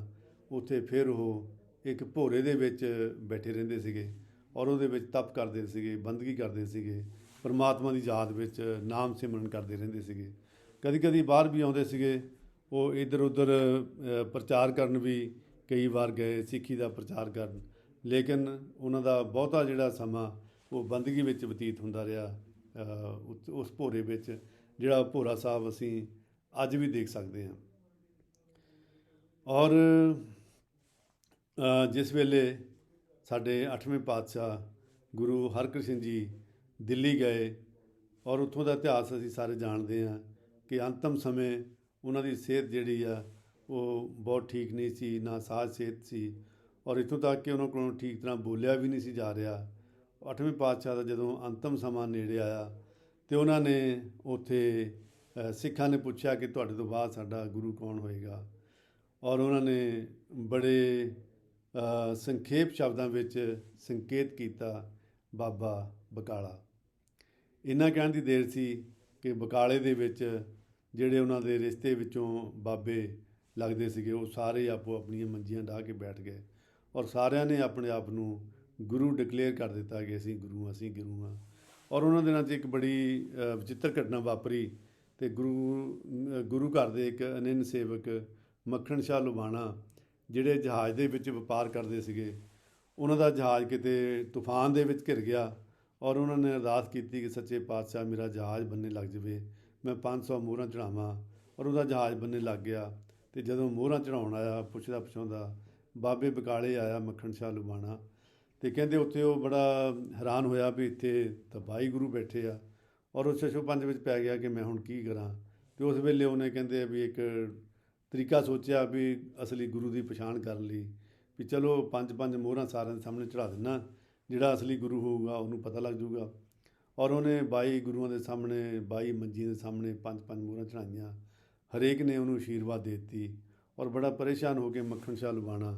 ਉੱਥੇ ਫਿਰ ਉਹ ਇੱਕ ਭੋਰੇ ਦੇ ਵਿੱਚ ਬੈਠੇ ਰਹਿੰਦੇ ਸੀਗੇ ਔਰ ਉਹਦੇ ਵਿੱਚ ਤਪ ਕਰਦੇ ਸੀਗੇ, ਬੰਦਗੀ ਕਰਦੇ ਸੀਗੇ, ਪਰਮਾਤਮਾ ਦੀ ਯਾਦ ਵਿੱਚ ਨਾਮ ਸਿਮਰਨ ਕਰਦੇ ਰਹਿੰਦੇ ਸੀਗੇ। ਕਦੀ ਕਦੀ ਬਾਹਰ ਵੀ ਆਉਂਦੇ ਸੀਗੇ, ਉਹ ਇੱਧਰ ਉੱਧਰ ਪ੍ਰਚਾਰ ਕਰਨ ਵੀ ਕਈ ਵਾਰ ਗਏ, ਸਿੱਖੀ ਦਾ ਪ੍ਰਚਾਰ ਕਰਨ, ਲੇਕਿਨ ਉਹਨਾਂ ਦਾ ਬਹੁਤਾ ਜਿਹੜਾ ਸਮਾਂ ਉਹ ਬੰਦਗੀ ਵਿੱਚ ਬਤੀਤ ਹੁੰਦਾ ਰਿਹਾ। ਉਸ ਭੋਰੇ ਵਿੱਚ ਜਿਹੜਾ ਭੋਰਾ ਸਾਹਿਬ ਅਸੀਂ ਅੱਜ ਵੀ ਦੇਖ ਸਕਦੇ ਹਾਂ। ਔਰ ਜਿਸ ਵੇਲੇ ਸਾਡੇ 8ਵੇਂ ਪਾਤਸ਼ਾਹ ਗੁਰੂ ਹਰਕ੍ਰਿਸ਼ਨ ਜੀ ਦਿੱਲੀ ਗਏ ਔਰ ਉੱਥੋਂ ਦਾ ਇਤਿਹਾਸ ਅਸੀਂ ਸਾਰੇ ਜਾਣਦੇ ਹਾਂ ਕਿ ਅੰਤਮ ਸਮੇਂ ਉਹਨਾਂ ਦੀ ਸਿਹਤ ਜਿਹੜੀ ਆ ਉਹ ਬਹੁਤ ਠੀਕ ਨਹੀਂ ਸੀ, ਨਾ ਸਾਜ਼ ਸਿਹਤ ਸੀ ਔਰ ਇੱਥੋਂ ਤੱਕ ਕਿ ਉਹਨਾਂ ਕੋਲੋਂ ਠੀਕ ਤਰ੍ਹਾਂ ਬੋਲਿਆ ਵੀ ਨਹੀਂ ਸੀ ਜਾ ਰਿਹਾ। 8ਵੇਂ ਪਾਤਸ਼ਾਹ ਦਾ ਜਦੋਂ ਅੰਤਮ ਸਮਾਂ ਨੇੜੇ ਆਇਆ ਅਤੇ ਉਹਨਾਂ ਨੇ ਉੱਥੇ ਸਿੱਖਾਂ ਨੇ ਪੁੱਛਿਆ ਕਿ ਤੁਹਾਡੇ ਤੋਂ ਬਾਅਦ ਸਾਡਾ ਗੁਰੂ ਕੌਣ ਹੋਏਗਾ, ਔਰ ਉਹਨਾਂ ਨੇ ਬੜੇ ਸੰਖੇਪ ਸ਼ਬਦਾਂ ਵਿੱਚ ਸੰਕੇਤ ਕੀਤਾ, ਬਾਬਾ ਬਕਾਲਾ। ਇੰਨਾ ਕਹਿਣ ਦੀ ਦੇਰ ਸੀ ਕਿ ਬਕਾਲੇ ਦੇ ਵਿੱਚ ਜਿਹੜੇ ਉਹਨਾਂ ਦੇ ਰਿਸ਼ਤੇ ਵਿੱਚੋਂ ਬਾਬੇ ਲੱਗਦੇ ਸੀਗੇ ਉਹ ਸਾਰੇ ਆਪੋ ਆਪਣੀਆਂ ਮੰਜੀਆਂ ਡਾਹ ਕੇ ਬੈਠ ਗਏ ਔਰ ਸਾਰਿਆਂ ਨੇ ਆਪਣੇ ਆਪ ਨੂੰ ਗੁਰੂ ਡਿਕਲੇਅਰ ਕਰ ਦਿੱਤਾ ਕਿ ਅਸੀਂ ਗੁਰੂ ਹਾਂ। ਔਰ ਉਹਨਾਂ ਦਿਨਾਂ 'ਚ ਇੱਕ ਬੜੀ ਵਿਚਿੱਤਰ ਘਟਨਾ ਵਾਪਰੀ ਅਤੇ ਗੁਰੂ ਘਰ ਦੇ ਇੱਕ ਅਨੰਨ ਸੇਵਕ ਮੱਖਣ ਸ਼ਾਹ ਲੁਬਾਣਾ ਜਿਹੜੇ ਜਹਾਜ਼ ਦੇ ਵਿੱਚ ਵਪਾਰ ਕਰਦੇ ਸੀਗੇ, ਉਹਨਾਂ ਦਾ ਜਹਾਜ਼ ਕਿਤੇ ਤੂਫਾਨ ਦੇ ਵਿੱਚ ਘਿਰ ਗਿਆ ਔਰ ਉਹਨਾਂ ਨੇ ਅਰਦਾਸ ਕੀਤੀ ਕਿ ਸੱਚੇ ਪਾਤਸ਼ਾਹ ਮੇਰਾ ਜਹਾਜ਼ ਬੰਨੇ ਲੱਗ ਜਾਵੇ, ਮੈਂ 500 ਮੋਹਰਾਂ ਚੜ੍ਹਾਵਾਂ। ਔਰ ਉਹਦਾ ਜਹਾਜ਼ ਬੰਨੇ ਲੱਗ ਗਿਆ ਅਤੇ ਜਦੋਂ ਮੋਹਰਾਂ ਚੜ੍ਹਾਉਣ ਆਇਆ ਪੁੱਛਦਾ ਪੁਛਾਉਂਦਾ ਬਾਬੇ ਬਕਾਲੇ ਆਇਆ ਮੱਖਣ ਸ਼ਾਹ ਲੁਬਾਣਾ ਅਤੇ ਕਹਿੰਦੇ ਉੱਥੇ ਉਹ ਬੜਾ ਹੈਰਾਨ ਹੋਇਆ ਵੀ ਇੱਥੇ ਤਾਂ 22 ਗੁਰੂ ਬੈਠੇ ਆ ਔਰ ਉਹ ਛੱਛੋ ਪੰਜ ਵਿੱਚ ਪੈ ਗਿਆ ਕਿ ਮੈਂ ਹੁਣ ਕੀ ਕਰਾਂ। ਅਤੇ ਉਸ ਵੇਲੇ ਉਹਨੇ ਕਹਿੰਦੇ ਵੀ ਇੱਕ ਤਰੀਕਾ ਸੋਚਿਆ ਵੀ ਅਸਲੀ ਗੁਰੂ ਦੀ ਪਛਾਣ ਕਰਨ ਲਈ ਵੀ ਚਲੋ 5 ਮੋਹਰਾਂ ਸਾਰਿਆਂ ਦੇ ਸਾਹਮਣੇ ਚੜ੍ਹਾ ਦਿੰਦਾ, ਜਿਹੜਾ ਅਸਲੀ ਗੁਰੂ ਹੋਊਗਾ ਉਹਨੂੰ ਪਤਾ ਲੱਗ ਜੂਗਾ। ਔਰ ਉਹਨੇ 22 ਗੁਰੂਆਂ ਦੇ ਸਾਹਮਣੇ 22 ਮੰਜੀਆਂ ਦੇ ਸਾਹਮਣੇ 5 ਮੋਹਰਾਂ ਚੜ੍ਹਾਈਆਂ, ਹਰੇਕ ਨੇ ਉਹਨੂੰ ਆਸ਼ੀਰਵਾਦ ਦੇ ਦਿੱਤੀ। ਔਰ ਬੜਾ ਪਰੇਸ਼ਾਨ ਹੋ ਕੇ ਮੱਖਣ ਸ਼ਾਹ ਲੁਬਾਣਾ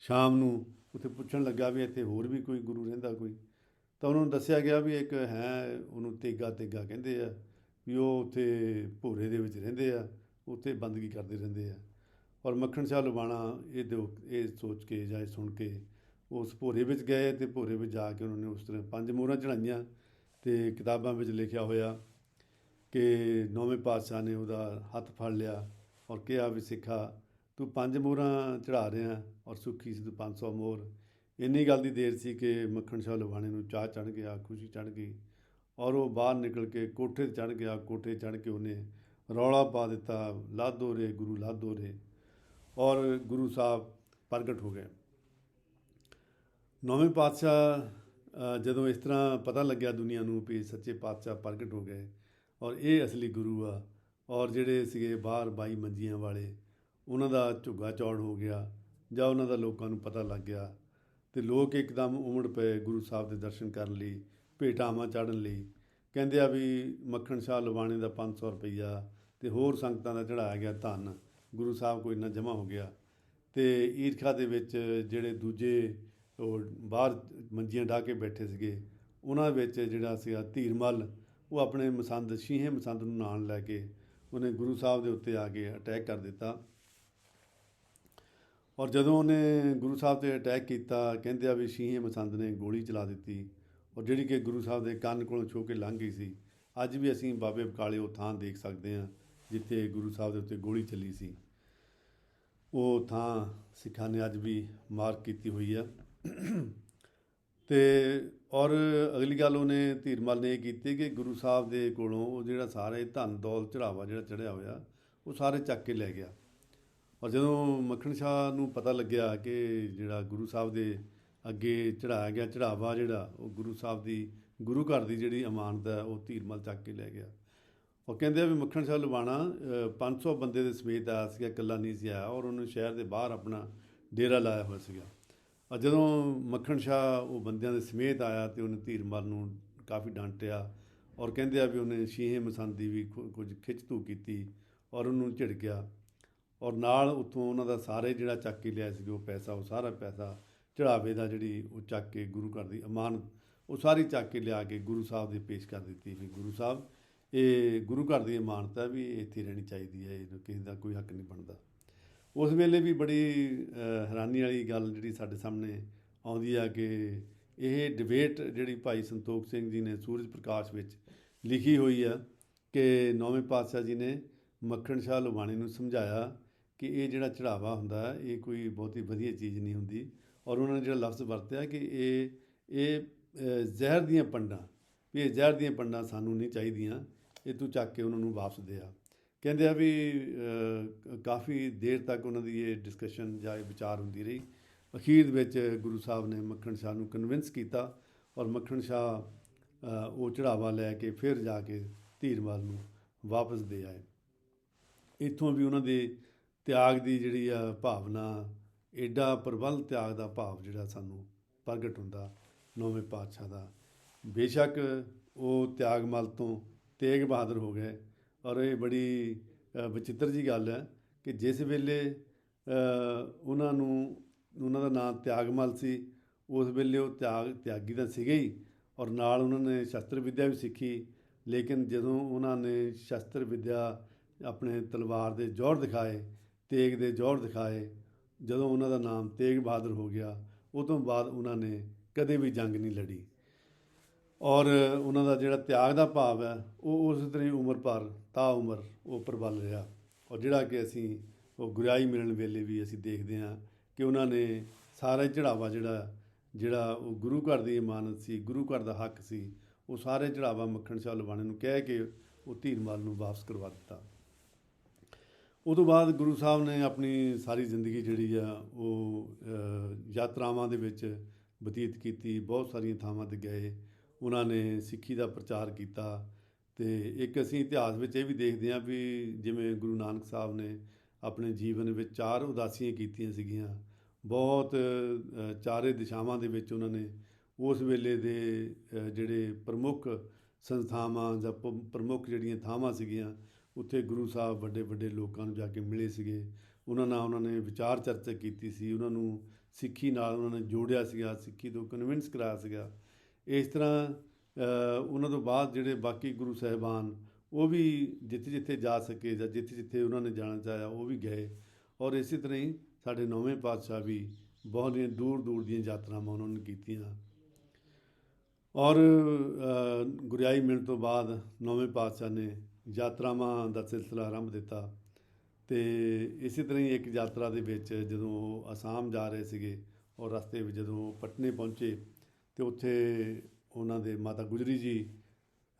ਸ਼ਾਮ ਨੂੰ ਉੱਥੇ ਪੁੱਛਣ ਲੱਗਾ ਵੀ ਇੱਥੇ ਹੋਰ ਵੀ ਕੋਈ ਗੁਰੂ ਰਹਿੰਦਾ ਕੋਈ, ਤਾਂ ਉਹਨਾਂ ਨੂੰ ਦੱਸਿਆ ਗਿਆ ਵੀ ਇੱਕ ਹੈ, ਉਹਨੂੰ ਤੇਗਾ ਕਹਿੰਦੇ ਆ, ਵੀ ਉਹ ਉੱਥੇ ਭੋਰੇ ਦੇ ਵਿੱਚ ਰਹਿੰਦੇ ਆ, ਉੱਥੇ ਬੰਦਗੀ ਕਰਦੇ ਰਹਿੰਦੇ ਆ। ਔਰ ਮੱਖਣ ਸ਼ਾਹ ਲੁਬਾਣਾ ਇਹ ਸੋਚ ਕੇ ਜਾਂ ਇਹ ਸੁਣ ਕੇ ਉਸ ਭੋਰੇ ਵਿੱਚ ਗਏ ਅਤੇ ਭੋਰੇ ਵਿੱਚ ਜਾ ਕੇ ਉਹਨਾਂ ਨੇ ਉਸ ਤਰ੍ਹਾਂ 5 ਮੋਹਰਾਂ ਚੜ੍ਹਾਈਆਂ ਅਤੇ ਕਿਤਾਬਾਂ ਵਿੱਚ ਲਿਖਿਆ ਹੋਇਆ ਕਿ 9ਵੇਂ ਪਾਤਸ਼ਾਹ ਨੇ ਉਹਦਾ ਹੱਥ ਫੜ ਲਿਆ ਔਰ ਕਿਹਾ ਵੀ ਸਿੱਖਾ ਤੂੰ 5 ਮੋਹਰਾਂ ਚੜ੍ਹਾ ਰਿਹਾ ਔਰ ਸੁੱਖੀ ਸੀ ਤੂੰ 500 ਮੋਹਰ। ਇੰਨੀ ਗੱਲ ਦੀ ਦੇਰ ਸੀ ਕਿ ਮੱਖਣ ਸ਼ਾਹ ਲੁਬਾਣੇ ਨੂੰ ਚਾਅ ਚੜ੍ਹ ਗਿਆ, ਖੁਸ਼ੀ ਚੜ੍ਹ ਗਈ ਔਰ ਉਹ ਬਾਹਰ ਨਿਕਲ ਕੇ ਕੋਠੇ 'ਤੇ ਚੜ੍ਹ ਗਿਆ। ਕੋਠੇ ਚੜ੍ਹ ਕੇ ਉਹਨੇ ਰੌਲਾ ਪਾ ਦਿੱਤਾ, ਲਾਧੋ ਰੇ ਗੁਰੂ ਲਾਧੋ ਰੇ, ਔਰ ਗੁਰੂ ਸਾਹਿਬ ਪ੍ਰਗਟ ਹੋ ਗਏ। 9ਵੇਂ ਪਾਤਸ਼ਾਹ ਜਦੋਂ ਇਸ ਤਰ੍ਹਾਂ ਪਤਾ ਲੱਗਿਆ ਦੁਨੀਆ ਨੂੰ ਵੀ ਸੱਚੇ ਪਾਤਸ਼ਾਹ ਪ੍ਰਗਟ ਹੋ ਗਏ ਔਰ ਇਹ ਅਸਲੀ ਗੁਰੂ ਆ, ਔਰ ਜਿਹੜੇ ਸੀਗੇ ਬਾਹਰ 22 ਮੰਜੀਆਂ ਵਾਲੇ, ਉਹਨਾਂ ਦਾ ਝੁੱਗਾ ਚੌੜ ਹੋ ਗਿਆ ਜਾਂ ਉਹਨਾਂ ਦਾ ਲੋਕਾਂ ਨੂੰ ਪਤਾ ਲੱਗ ਗਿਆ, ਅਤੇ ਲੋਕ ਇੱਕਦਮ ਉਮੜ ਪਏ ਗੁਰੂ ਸਾਹਿਬ ਦੇ ਦਰਸ਼ਨ ਕਰਨ ਲਈ, ਭੇਟਾਵਾਂ ਚਾੜ੍ਹਨ ਲਈ। ਕਹਿੰਦੇ ਆ ਵੀ ਮੱਖਣ ਸ਼ਾਹ ਲਵਾਣੇ ਦਾ 500 ਰੁਪਈਆ ਅਤੇ ਹੋਰ ਸੰਗਤਾਂ ਦਾ ਚੜ੍ਹਾਇਆ ਗਿਆ ਧਨ ਗੁਰੂ ਸਾਹਿਬ ਕੋਲ ਇੰਨਾ ਜਮ੍ਹਾਂ ਹੋ ਗਿਆ। ਅਤੇ ਈਰਖਾ ਦੇ ਵਿੱਚ ਜਿਹੜੇ ਦੂਜੇ ਉਹ ਬਾਹਰ ਮੰਜੀਆਂ ਡਾਹ ਕੇ ਬੈਠੇ ਸੀਗੇ, ਉਹਨਾਂ ਵਿੱਚ ਜਿਹੜਾ ਸੀਗਾ ਧੀਰਮਲ, ਉਹ ਆਪਣੇ ਮਸੰਦ ਸ਼ੀਂਹੇ ਮਸੰਦ ਨੂੰ ਨਾਲ ਲੈ ਕੇ ਉਹਨੇ ਗੁਰੂ ਸਾਹਿਬ ਦੇ ਉੱਤੇ ਆ ਕੇ ਅਟੈਕ ਕਰ ਦਿੱਤਾ। ਔਰ ਜਦੋਂ ਉਹਨੇ ਗੁਰੂ ਸਾਹਿਬ 'ਤੇ ਅਟੈਕ ਕੀਤਾ, ਕਹਿੰਦੇ ਆ ਵੀ ਸ਼ੀਂਹੇ ਮਸੰਦ ਨੇ ਗੋਲੀ ਚਲਾ ਦਿੱਤੀ, ਔਰ ਜਿਹੜੀ ਕਿ ਗੁਰੂ ਸਾਹਿਬ ਦੇ ਕੰਨ ਕੋਲੋਂ ਛੂਹ ਕੇ ਲੰਘ ਗਈ ਸੀ। ਅੱਜ ਵੀ ਅਸੀਂ ਬਾਬੇ ਬਕਾਲੇ ਉਹ ਥਾਂ ਦੇਖ ਸਕਦੇ ਹਾਂ ਜਿੱਥੇ ਗੁਰੂ ਸਾਹਿਬ ਦੇ ਉੱਤੇ ਗੋਲੀ ਚੱਲੀ ਸੀ। ਉਹ ਥਾਂ ਸਿੱਖਾਂ ਨੇ ਅੱਜ ਵੀ ਮਾਰਕ ਕੀਤੀ ਹੋਈ ਆ। ਅਤੇ ਔਰ ਅਗਲੀ ਗੱਲ ਉਹਨੇ ਧੀਰਮਲ ਨੇ ਇਹ ਕੀਤੀ ਕਿ ਗੁਰੂ ਸਾਹਿਬ ਦੇ ਕੋਲੋਂ ਉਹ ਜਿਹੜਾ ਸਾਰੇ ਧਨ ਦੌਲਤ ਚੜ੍ਹਾਵਾ ਜਿਹੜਾ ਚੜ੍ਹਿਆ ਹੋਇਆ, ਉਹ ਸਾਰੇ ਚੱਕ ਕੇ ਲੈ ਗਿਆ। ਔਰ ਜਦੋਂ ਮੱਖਣ ਸ਼ਾਹ ਨੂੰ ਪਤਾ ਲੱਗਿਆ ਕਿ ਜਿਹੜਾ ਗੁਰੂ ਸਾਹਿਬ ਦੇ ਅੱਗੇ ਚੜ੍ਹਾਇਆ ਗਿਆ ਚੜ੍ਹਾਵਾ, ਜਿਹੜਾ ਉਹ ਗੁਰੂ ਸਾਹਿਬ ਦੀ ਗੁਰੂ ਘਰ ਦੀ ਜਿਹੜੀ ਅਮਾਨਤ ਹੈ, ਉਹ ਧੀਰਮਲ ਚੱਕ ਕੇ ਲੈ ਗਿਆ। ਉਹ ਕਹਿੰਦੇ ਆ ਵੀ ਮੱਖਣ ਸ਼ਾਹ ਲਵਾਣਾ 500 ਬੰਦੇ ਦੇ ਸਮੇਤ ਆਇਆ ਸੀਗਾ, ਇਕੱਲਾ ਨਹੀਂ ਸੀ ਆਇਆ, ਔਰ ਉਹਨੇ ਸ਼ਹਿਰ ਦੇ ਬਾਹਰ ਆਪਣਾ ਡੇਰਾ ਲਾਇਆ ਹੋਇਆ ਸੀਗਾ। ਔਰ ਜਦੋਂ ਮੱਖਣ ਸ਼ਾਹ ਉਹ ਬੰਦਿਆਂ ਦੇ ਸਮੇਤ ਆਇਆ ਅਤੇ ਉਹਨੇ ਧੀਰਮਲ ਨੂੰ ਕਾਫੀ ਡਾਂਟਿਆ, ਔਰ ਕਹਿੰਦੇ ਆ ਵੀ ਉਹਨੇ ਸ਼ੀਂਹੇ ਮਸੰਦ ਦੀ ਵੀ ਕੁਝ ਖਿੱਚ ਧੂ ਕੀਤੀ ਔਰ ਉਹਨੂੰ ਝਿੜਕਿਆ, ਔਰ ਨਾਲ ਉੱਥੋਂ ਉਹਨਾਂ ਦਾ ਸਾਰੇ ਜਿਹੜਾ ਚੱਕ ਕੇ ਲਿਆਏ ਸੀਗੇ ਉਹ ਪੈਸਾ, ਉਹ ਸਾਰਾ ਪੈਸਾ ਚੜ੍ਹਾਵੇ ਦਾ ਜਿਹੜੀ ਉਹ ਚੱਕ ਕੇ ਗੁਰੂ ਘਰ ਦੀ ਅਮਾਨਤ ਉਹ ਸਾਰੀ ਚੱਕ ਕੇ ਲਿਆ ਕੇ ਗੁਰੂ ਸਾਹਿਬ ਦੇ ਪੇਸ਼ ਕਰ ਦਿੱਤੀ ਵੀ ਗੁਰੂ ਸਾਹਿਬ, ਇਹ ਗੁਰੂ ਘਰ ਦੀ ਅਮਾਨਤ ਹੈ, ਵੀ ਇੱਥੇ ਰਹਿਣੀ ਚਾਹੀਦੀ ਹੈ, ਇਹਨੂੰ ਕਿਸੇ ਦਾ ਕੋਈ ਹੱਕ ਨਹੀਂ ਬਣਦਾ। ਉਸ ਵੇਲੇ ਵੀ ਬੜੀ ਹੈਰਾਨੀ ਵਾਲੀ ਗੱਲ ਜਿਹੜੀ ਸਾਡੇ ਸਾਹਮਣੇ ਆਉਂਦੀ ਆ ਕਿ ਇਹ ਡਿਬੇਟ ਜਿਹੜੀ ਭਾਈ ਸੰਤੋਖ ਸਿੰਘ ਜੀ ਨੇ ਸੂਰਜ ਪ੍ਰਕਾਸ਼ ਵਿੱਚ ਲਿਖੀ ਹੋਈ ਆ ਕਿ 9ਵੇਂ ਪਾਤਸ਼ਾਹ ਜੀ ਨੇ ਮੱਖਣ ਸ਼ਾਹ ਲਵਾਣੇ ਨੂੰ ਸਮਝਾਇਆ ਕਿ ਇਹ ਜਿਹੜਾ ਚੜ੍ਹਾਵਾ ਹੁੰਦਾ ਇਹ ਕੋਈ ਬਹੁਤੀ ਵਧੀਆ ਚੀਜ਼ ਨਹੀਂ ਹੁੰਦੀ, ਔਰ ਉਹਨਾਂ ਨੇ ਜਿਹੜਾ ਲਫ਼ਜ਼ ਵਰਤਿਆ ਕਿ ਇਹ ਜ਼ਹਿਰ ਦੀਆਂ ਪੰਡਾਂ, ਵੀ ਇਹ ਜ਼ਹਿਰ ਦੀਆਂ ਪੰਡਾਂ ਸਾਨੂੰ ਨਹੀਂ ਚਾਹੀਦੀਆਂ, ਇਹ ਤੂੰ ਚੱਕ ਕੇ ਉਹਨਾਂ ਨੂੰ ਵਾਪਸ ਦੇ ਆ। ਕਹਿੰਦੇ ਆ ਵੀ ਕਾਫੀ ਦੇਰ ਤੱਕ ਉਹਨਾਂ ਦੀ ਇਹ ਡਿਸਕਸ਼ਨ ਜਾਂ ਇਹ ਵਿਚਾਰ ਹੁੰਦੀ ਰਹੀ। ਅਖੀਰ ਵਿੱਚ ਗੁਰੂ ਸਾਹਿਬ ਨੇ ਮੱਖਣ ਸ਼ਾਹ ਨੂੰ ਕਨਵਿੰਸ ਕੀਤਾ ਔਰ ਮੱਖਣ ਸ਼ਾਹ ਉਹ ਚੜ੍ਹਾਵਾ ਲੈ ਕੇ ਫਿਰ ਜਾ ਕੇ ਧੀਰਮਲ ਨੂੰ ਵਾਪਸ ਦੇ ਆਏ। ਇੱਥੋਂ ਵੀ ਉਹਨਾਂ ਦੇ ਤਿਆਗ ਦੀ ਜਿਹੜੀ ਆ ਭਾਵਨਾ, ਐਡਾ ਪ੍ਰਬਲ ਤਿਆਗ ਦਾ ਭਾਵ ਜਿਹੜਾ ਸਾਨੂੰ ਪ੍ਰਗਟ ਹੁੰਦਾ 9ਵੇਂ ਪਾਤਸ਼ਾਹ ਦਾ। ਬੇਸ਼ੱਕ ਉਹ ਤਿਆਗਮਲ ਤੋਂ ਤੇਗ ਬਹਾਦਰ ਹੋ ਗਏ, ਔਰ ਇਹ ਬੜੀ ਵਿਚਿੱਤਰ ਜਿਹੀ ਗੱਲ ਹੈ ਕਿ ਜਿਸ ਵੇਲੇ ਉਹਨਾਂ ਦਾ ਨਾਂ ਤਿਆਗਮਲ ਸੀ, ਉਸ ਵੇਲੇ ਉਹ ਤਿਆਗੀ ਤਾਂ ਸੀਗੇ ਹੀ, ਔਰ ਨਾਲ ਉਹਨਾਂ ਨੇ ਸ਼ਸਤਰ ਵਿੱਦਿਆ ਵੀ ਸਿੱਖੀ। ਲੇਕਿਨ ਜਦੋਂ ਉਹਨਾਂ ਨੇ ਸ਼ਸਤਰ ਵਿੱਦਿਆ ਆਪਣੇ ਤਲਵਾਰ ਦੇ ਜੌਹਰ ਦਿਖਾਏ, ਤੇਗ ਦੇ ਜੌਹਰ ਦਿਖਾਏ, ਜਦੋਂ ਉਹਨਾਂ ਦਾ ਨਾਮ ਤੇਗ ਬਹਾਦਰ ਹੋ ਗਿਆ, ਉਹ ਤੋਂ ਬਾਅਦ ਉਹਨਾਂ ਨੇ ਕਦੇ ਵੀ ਜੰਗ ਨਹੀਂ ਲੜੀ। ਔਰ ਉਹਨਾਂ ਦਾ ਜਿਹੜਾ ਤਿਆਗ ਦਾ ਭਾਵ ਹੈ ਉਹ ਉਸ ਤਰ੍ਹਾਂ ਹੀ ਉਮਰ ਭਰ ਤਾ ਉਮਰ ਉਹ ਪ੍ਰਬਲ ਰਿਹਾ। ਔਰ ਜਿਹੜਾ ਕਿ ਅਸੀਂ ਉਹ ਗੁਰਿਆਈ ਮਿਲਣ ਵੇਲੇ ਵੀ ਅਸੀਂ ਦੇਖਦੇ ਹਾਂ ਕਿ ਉਹਨਾਂ ਨੇ ਸਾਰਾ ਚੜ੍ਹਾਵਾ ਜਿਹੜਾ ਉਹ ਗੁਰੂ ਘਰ ਦੀ ਇਮਾਨਤ ਸੀ, ਗੁਰੂ ਘਰ ਦਾ ਹੱਕ ਸੀ, ਉਹ ਸਾਰੇ ਚੜ੍ਹਾਵਾ ਮੱਖਣ ਸ਼ਾਹ ਲਵਾਣੇ ਨੂੰ ਕਹਿ ਕੇ ਉਹ ਧੀਰਮਲ ਨੂੰ ਵਾਪਸ ਕਰਵਾ ਦਿੱਤਾ। ਉਹ ਤੋਂ ਬਾਅਦ ਗੁਰੂ ਸਾਹਿਬ ਨੇ ਆਪਣੀ ਸਾਰੀ ਜ਼ਿੰਦਗੀ ਜਿਹੜੀ ਆ ਉਹ ਯਾਤਰਾਵਾਂ ਦੇ ਵਿੱਚ ਬਤੀਤ ਕੀਤੀ। ਬਹੁਤ ਸਾਰੀਆਂ ਥਾਵਾਂ 'ਤੇ ਗਏ, ਉਹਨਾਂ ਨੇ ਸਿੱਖੀ ਦਾ ਪ੍ਰਚਾਰ ਕੀਤਾ। ਅਤੇ ਇੱਕ ਅਸੀਂ ਇਤਿਹਾਸ ਵਿੱਚ ਇਹ ਵੀ ਦੇਖਦੇ ਹਾਂ ਵੀ ਜਿਵੇਂ ਗੁਰੂ ਨਾਨਕ ਸਾਹਿਬ ਨੇ ਆਪਣੇ ਜੀਵਨ ਵਿੱਚ 4 ਉਦਾਸੀਆਂ ਕੀਤੀਆਂ ਸੀਗੀਆਂ, ਬਹੁਤ ਚਾਰੇ ਦਿਸ਼ਾਵਾਂ ਦੇ ਵਿੱਚ ਉਹਨਾਂ ਨੇ ਉਸ ਵੇਲੇ ਦੇ ਜਿਹੜੇ ਪ੍ਰਮੁੱਖ ਸੰਸਥਾਵਾਂ ਜਾਂ ਪ੍ਰਮੁੱਖ ਜਿਹੜੀਆਂ ਥਾਵਾਂ ਸੀਗੀਆਂ, ਉੱਥੇ ਗੁਰੂ ਸਾਹਿਬ ਵੱਡੇ ਵੱਡੇ ਲੋਕਾਂ ਨੂੰ ਜਾ ਕੇ ਮਿਲੇ ਸੀਗੇ, ਉਹਨਾਂ ਨਾਲ ਉਹਨਾਂ ਨੇ ਵਿਚਾਰ ਚਰਚਾ ਕੀਤੀ ਸੀ, ਉਹਨਾਂ ਨੂੰ ਸਿੱਖੀ ਨਾਲ ਉਹਨਾਂ ਨੇ ਜੋੜਿਆ ਸੀਗਾ, ਸਿੱਖੀ ਤੋਂ ਕਨਵਿੰਸ ਕਰਾਇਆ ਸੀਗਾ। ਇਸ ਤਰ੍ਹਾਂ ਉਹਨਾਂ ਤੋਂ ਬਾਅਦ ਜਿਹੜੇ ਬਾਕੀ ਗੁਰੂ ਸਾਹਿਬਾਨ ਉਹ ਵੀ ਜਿੱਥੇ ਜਿੱਥੇ ਜਾ ਸਕੇ ਜਾਂ ਜਿੱਥੇ ਜਿੱਥੇ ਉਹਨਾਂ ਨੇ ਜਾਣਾ ਚਾਹਿਆ ਉਹ ਵੀ ਗਏ। ਔਰ ਇਸੇ ਤਰ੍ਹਾਂ ਹੀ ਸਾਡੇ 9ਵੇਂ ਪਾਤਸ਼ਾਹ ਵੀ ਬਹੁਤ ਦੂਰ ਦੂਰ ਦੀਆਂ ਯਾਤਰਾਵਾਂ ਉਹਨਾਂ ਨੇ ਕੀਤੀਆਂ। ਔਰ ਗੁਰਿਆਈ ਮਿਲਣ ਤੋਂ ਬਾਅਦ 9ਵੇਂ ਪਾਤਸ਼ਾਹ ਨੇ ਯਾਤਰਾਵਾਂ ਦਾ ਸਿਲਸਿਲਾ ਆਰੰਭ ਦਿੱਤਾ। ਅਤੇ ਇਸੇ ਤਰ੍ਹਾਂ ਹੀ ਇੱਕ ਯਾਤਰਾ ਦੇ ਵਿੱਚ ਜਦੋਂ ਉਹ ਅਸਾਮ ਜਾ ਰਹੇ ਸੀਗੇ ਔਰ ਰਸਤੇ ਵਿੱਚ ਜਦੋਂ ਪਟਨੇ ਪਹੁੰਚੇ ਅਤੇ ਉੱਥੇ ਉਹਨਾਂ ਦੇ ਮਾਤਾ ਗੁਜਰੀ ਜੀ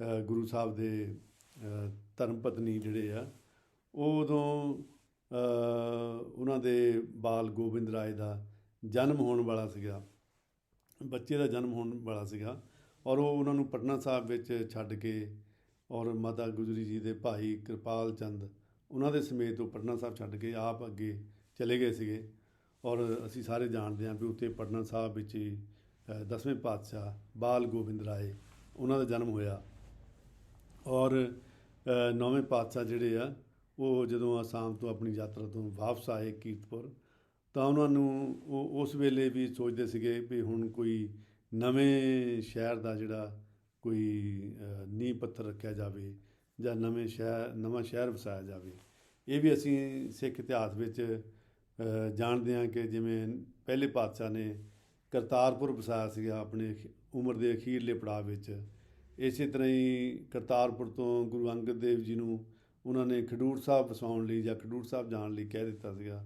ਗੁਰੂ ਸਾਹਿਬ ਦੇ ਧਰਮ ਪਤਨੀ ਜਿਹੜੇ ਆ, ਉਹ ਉਦੋਂ ਉਹਨਾਂ ਦੇ ਬਾਲ ਗੋਬਿੰਦ ਰਾਏ ਦਾ ਜਨਮ ਹੋਣ ਵਾਲਾ ਸੀਗਾ। ਬੱਚੇ ਦਾ ਜਨਮ ਹੋਣ ਵਾਲਾ ਸੀਗਾ, ਔਰ ਉਹ ਉਹਨਾਂ ਨੂੰ ਪਟਨਾ ਸਾਹਿਬ ਵਿੱਚ ਛੱਡ ਕੇ, ਔਰ ਮਾਤਾ ਗੁਜਰੀ ਜੀ ਦੇ ਭਾਈ ਕਿਰਪਾਲ ਚੰਦ ਉਹਨਾਂ ਦੇ ਸਮੇਤ ਉਹ ਪਟਨਾ ਸਾਹਿਬ ਛੱਡ ਕੇ ਆਪ ਅੱਗੇ ਚਲੇ ਗਏ ਸੀਗੇ। ਔਰ ਅਸੀਂ ਸਾਰੇ ਜਾਣਦੇ ਹਾਂ ਵੀ ਉੱਥੇ ਪਟਨਾ ਸਾਹਿਬ ਵਿੱਚ ਹੀ 10ਵੇਂ ਪਾਤਸ਼ਾਹ ਬਾਲ ਗੋਬਿੰਦ ਰਾਏ ਉਹਨਾਂ ਦਾ ਜਨਮ ਹੋਇਆ। ਔਰ 9ਵੇਂ ਪਾਤਸ਼ਾਹ ਜਿਹੜੇ ਆ ਉਹ ਜਦੋਂ ਆਸਾਮ ਤੋਂ ਆਪਣੀ ਯਾਤਰਾ ਤੋਂ ਵਾਪਸ ਆਏ ਕੀਰਤਪੁਰ, ਤਾਂ ਉਹਨਾਂ ਨੂੰ ਉਹ ਉਸ ਵੇਲੇ ਵੀ ਸੋਚਦੇ ਸੀਗੇ ਵੀ ਹੁਣ ਕੋਈ ਨਵੇਂ ਸ਼ਹਿਰ ਦਾ ਜਿਹੜਾ ਕੋਈ ਨੀਂਹ ਪੱਥਰ ਰੱਖਿਆ ਜਾਵੇ ਜਾਂ ਨਵਾਂ ਸ਼ਹਿਰ ਵਸਾਇਆ ਜਾਵੇ। ਇਹ ਵੀ ਅਸੀਂ ਸਿੱਖ ਇਤਿਹਾਸ ਵਿੱਚ ਜਾਣਦੇ ਹਾਂ ਕਿ ਜਿਵੇਂ ਪਹਿਲੇ ਪਾਤਸ਼ਾਹ ਨੇ ਕਰਤਾਰਪੁਰ ਵਸਾਇਆ ਸੀਗਾ ਆਪਣੇ ਉਮਰ ਦੇ ਅਖੀਰਲੇ ਪੜਾਅ ਵਿੱਚ। ਇਸੇ ਤਰ੍ਹਾਂ ਹੀ ਕਰਤਾਰਪੁਰ ਤੋਂ ਗੁਰੂ ਅੰਗਦ ਦੇਵ ਜੀ ਨੂੰ ਉਹਨਾਂ ਨੇ ਖਡੂਰ ਸਾਹਿਬ ਵਸਾਉਣ ਲਈ ਜਾਂ ਖਡੂਰ ਸਾਹਿਬ ਜਾਣ ਲਈ ਕਹਿ ਦਿੱਤਾ ਸੀਗਾ।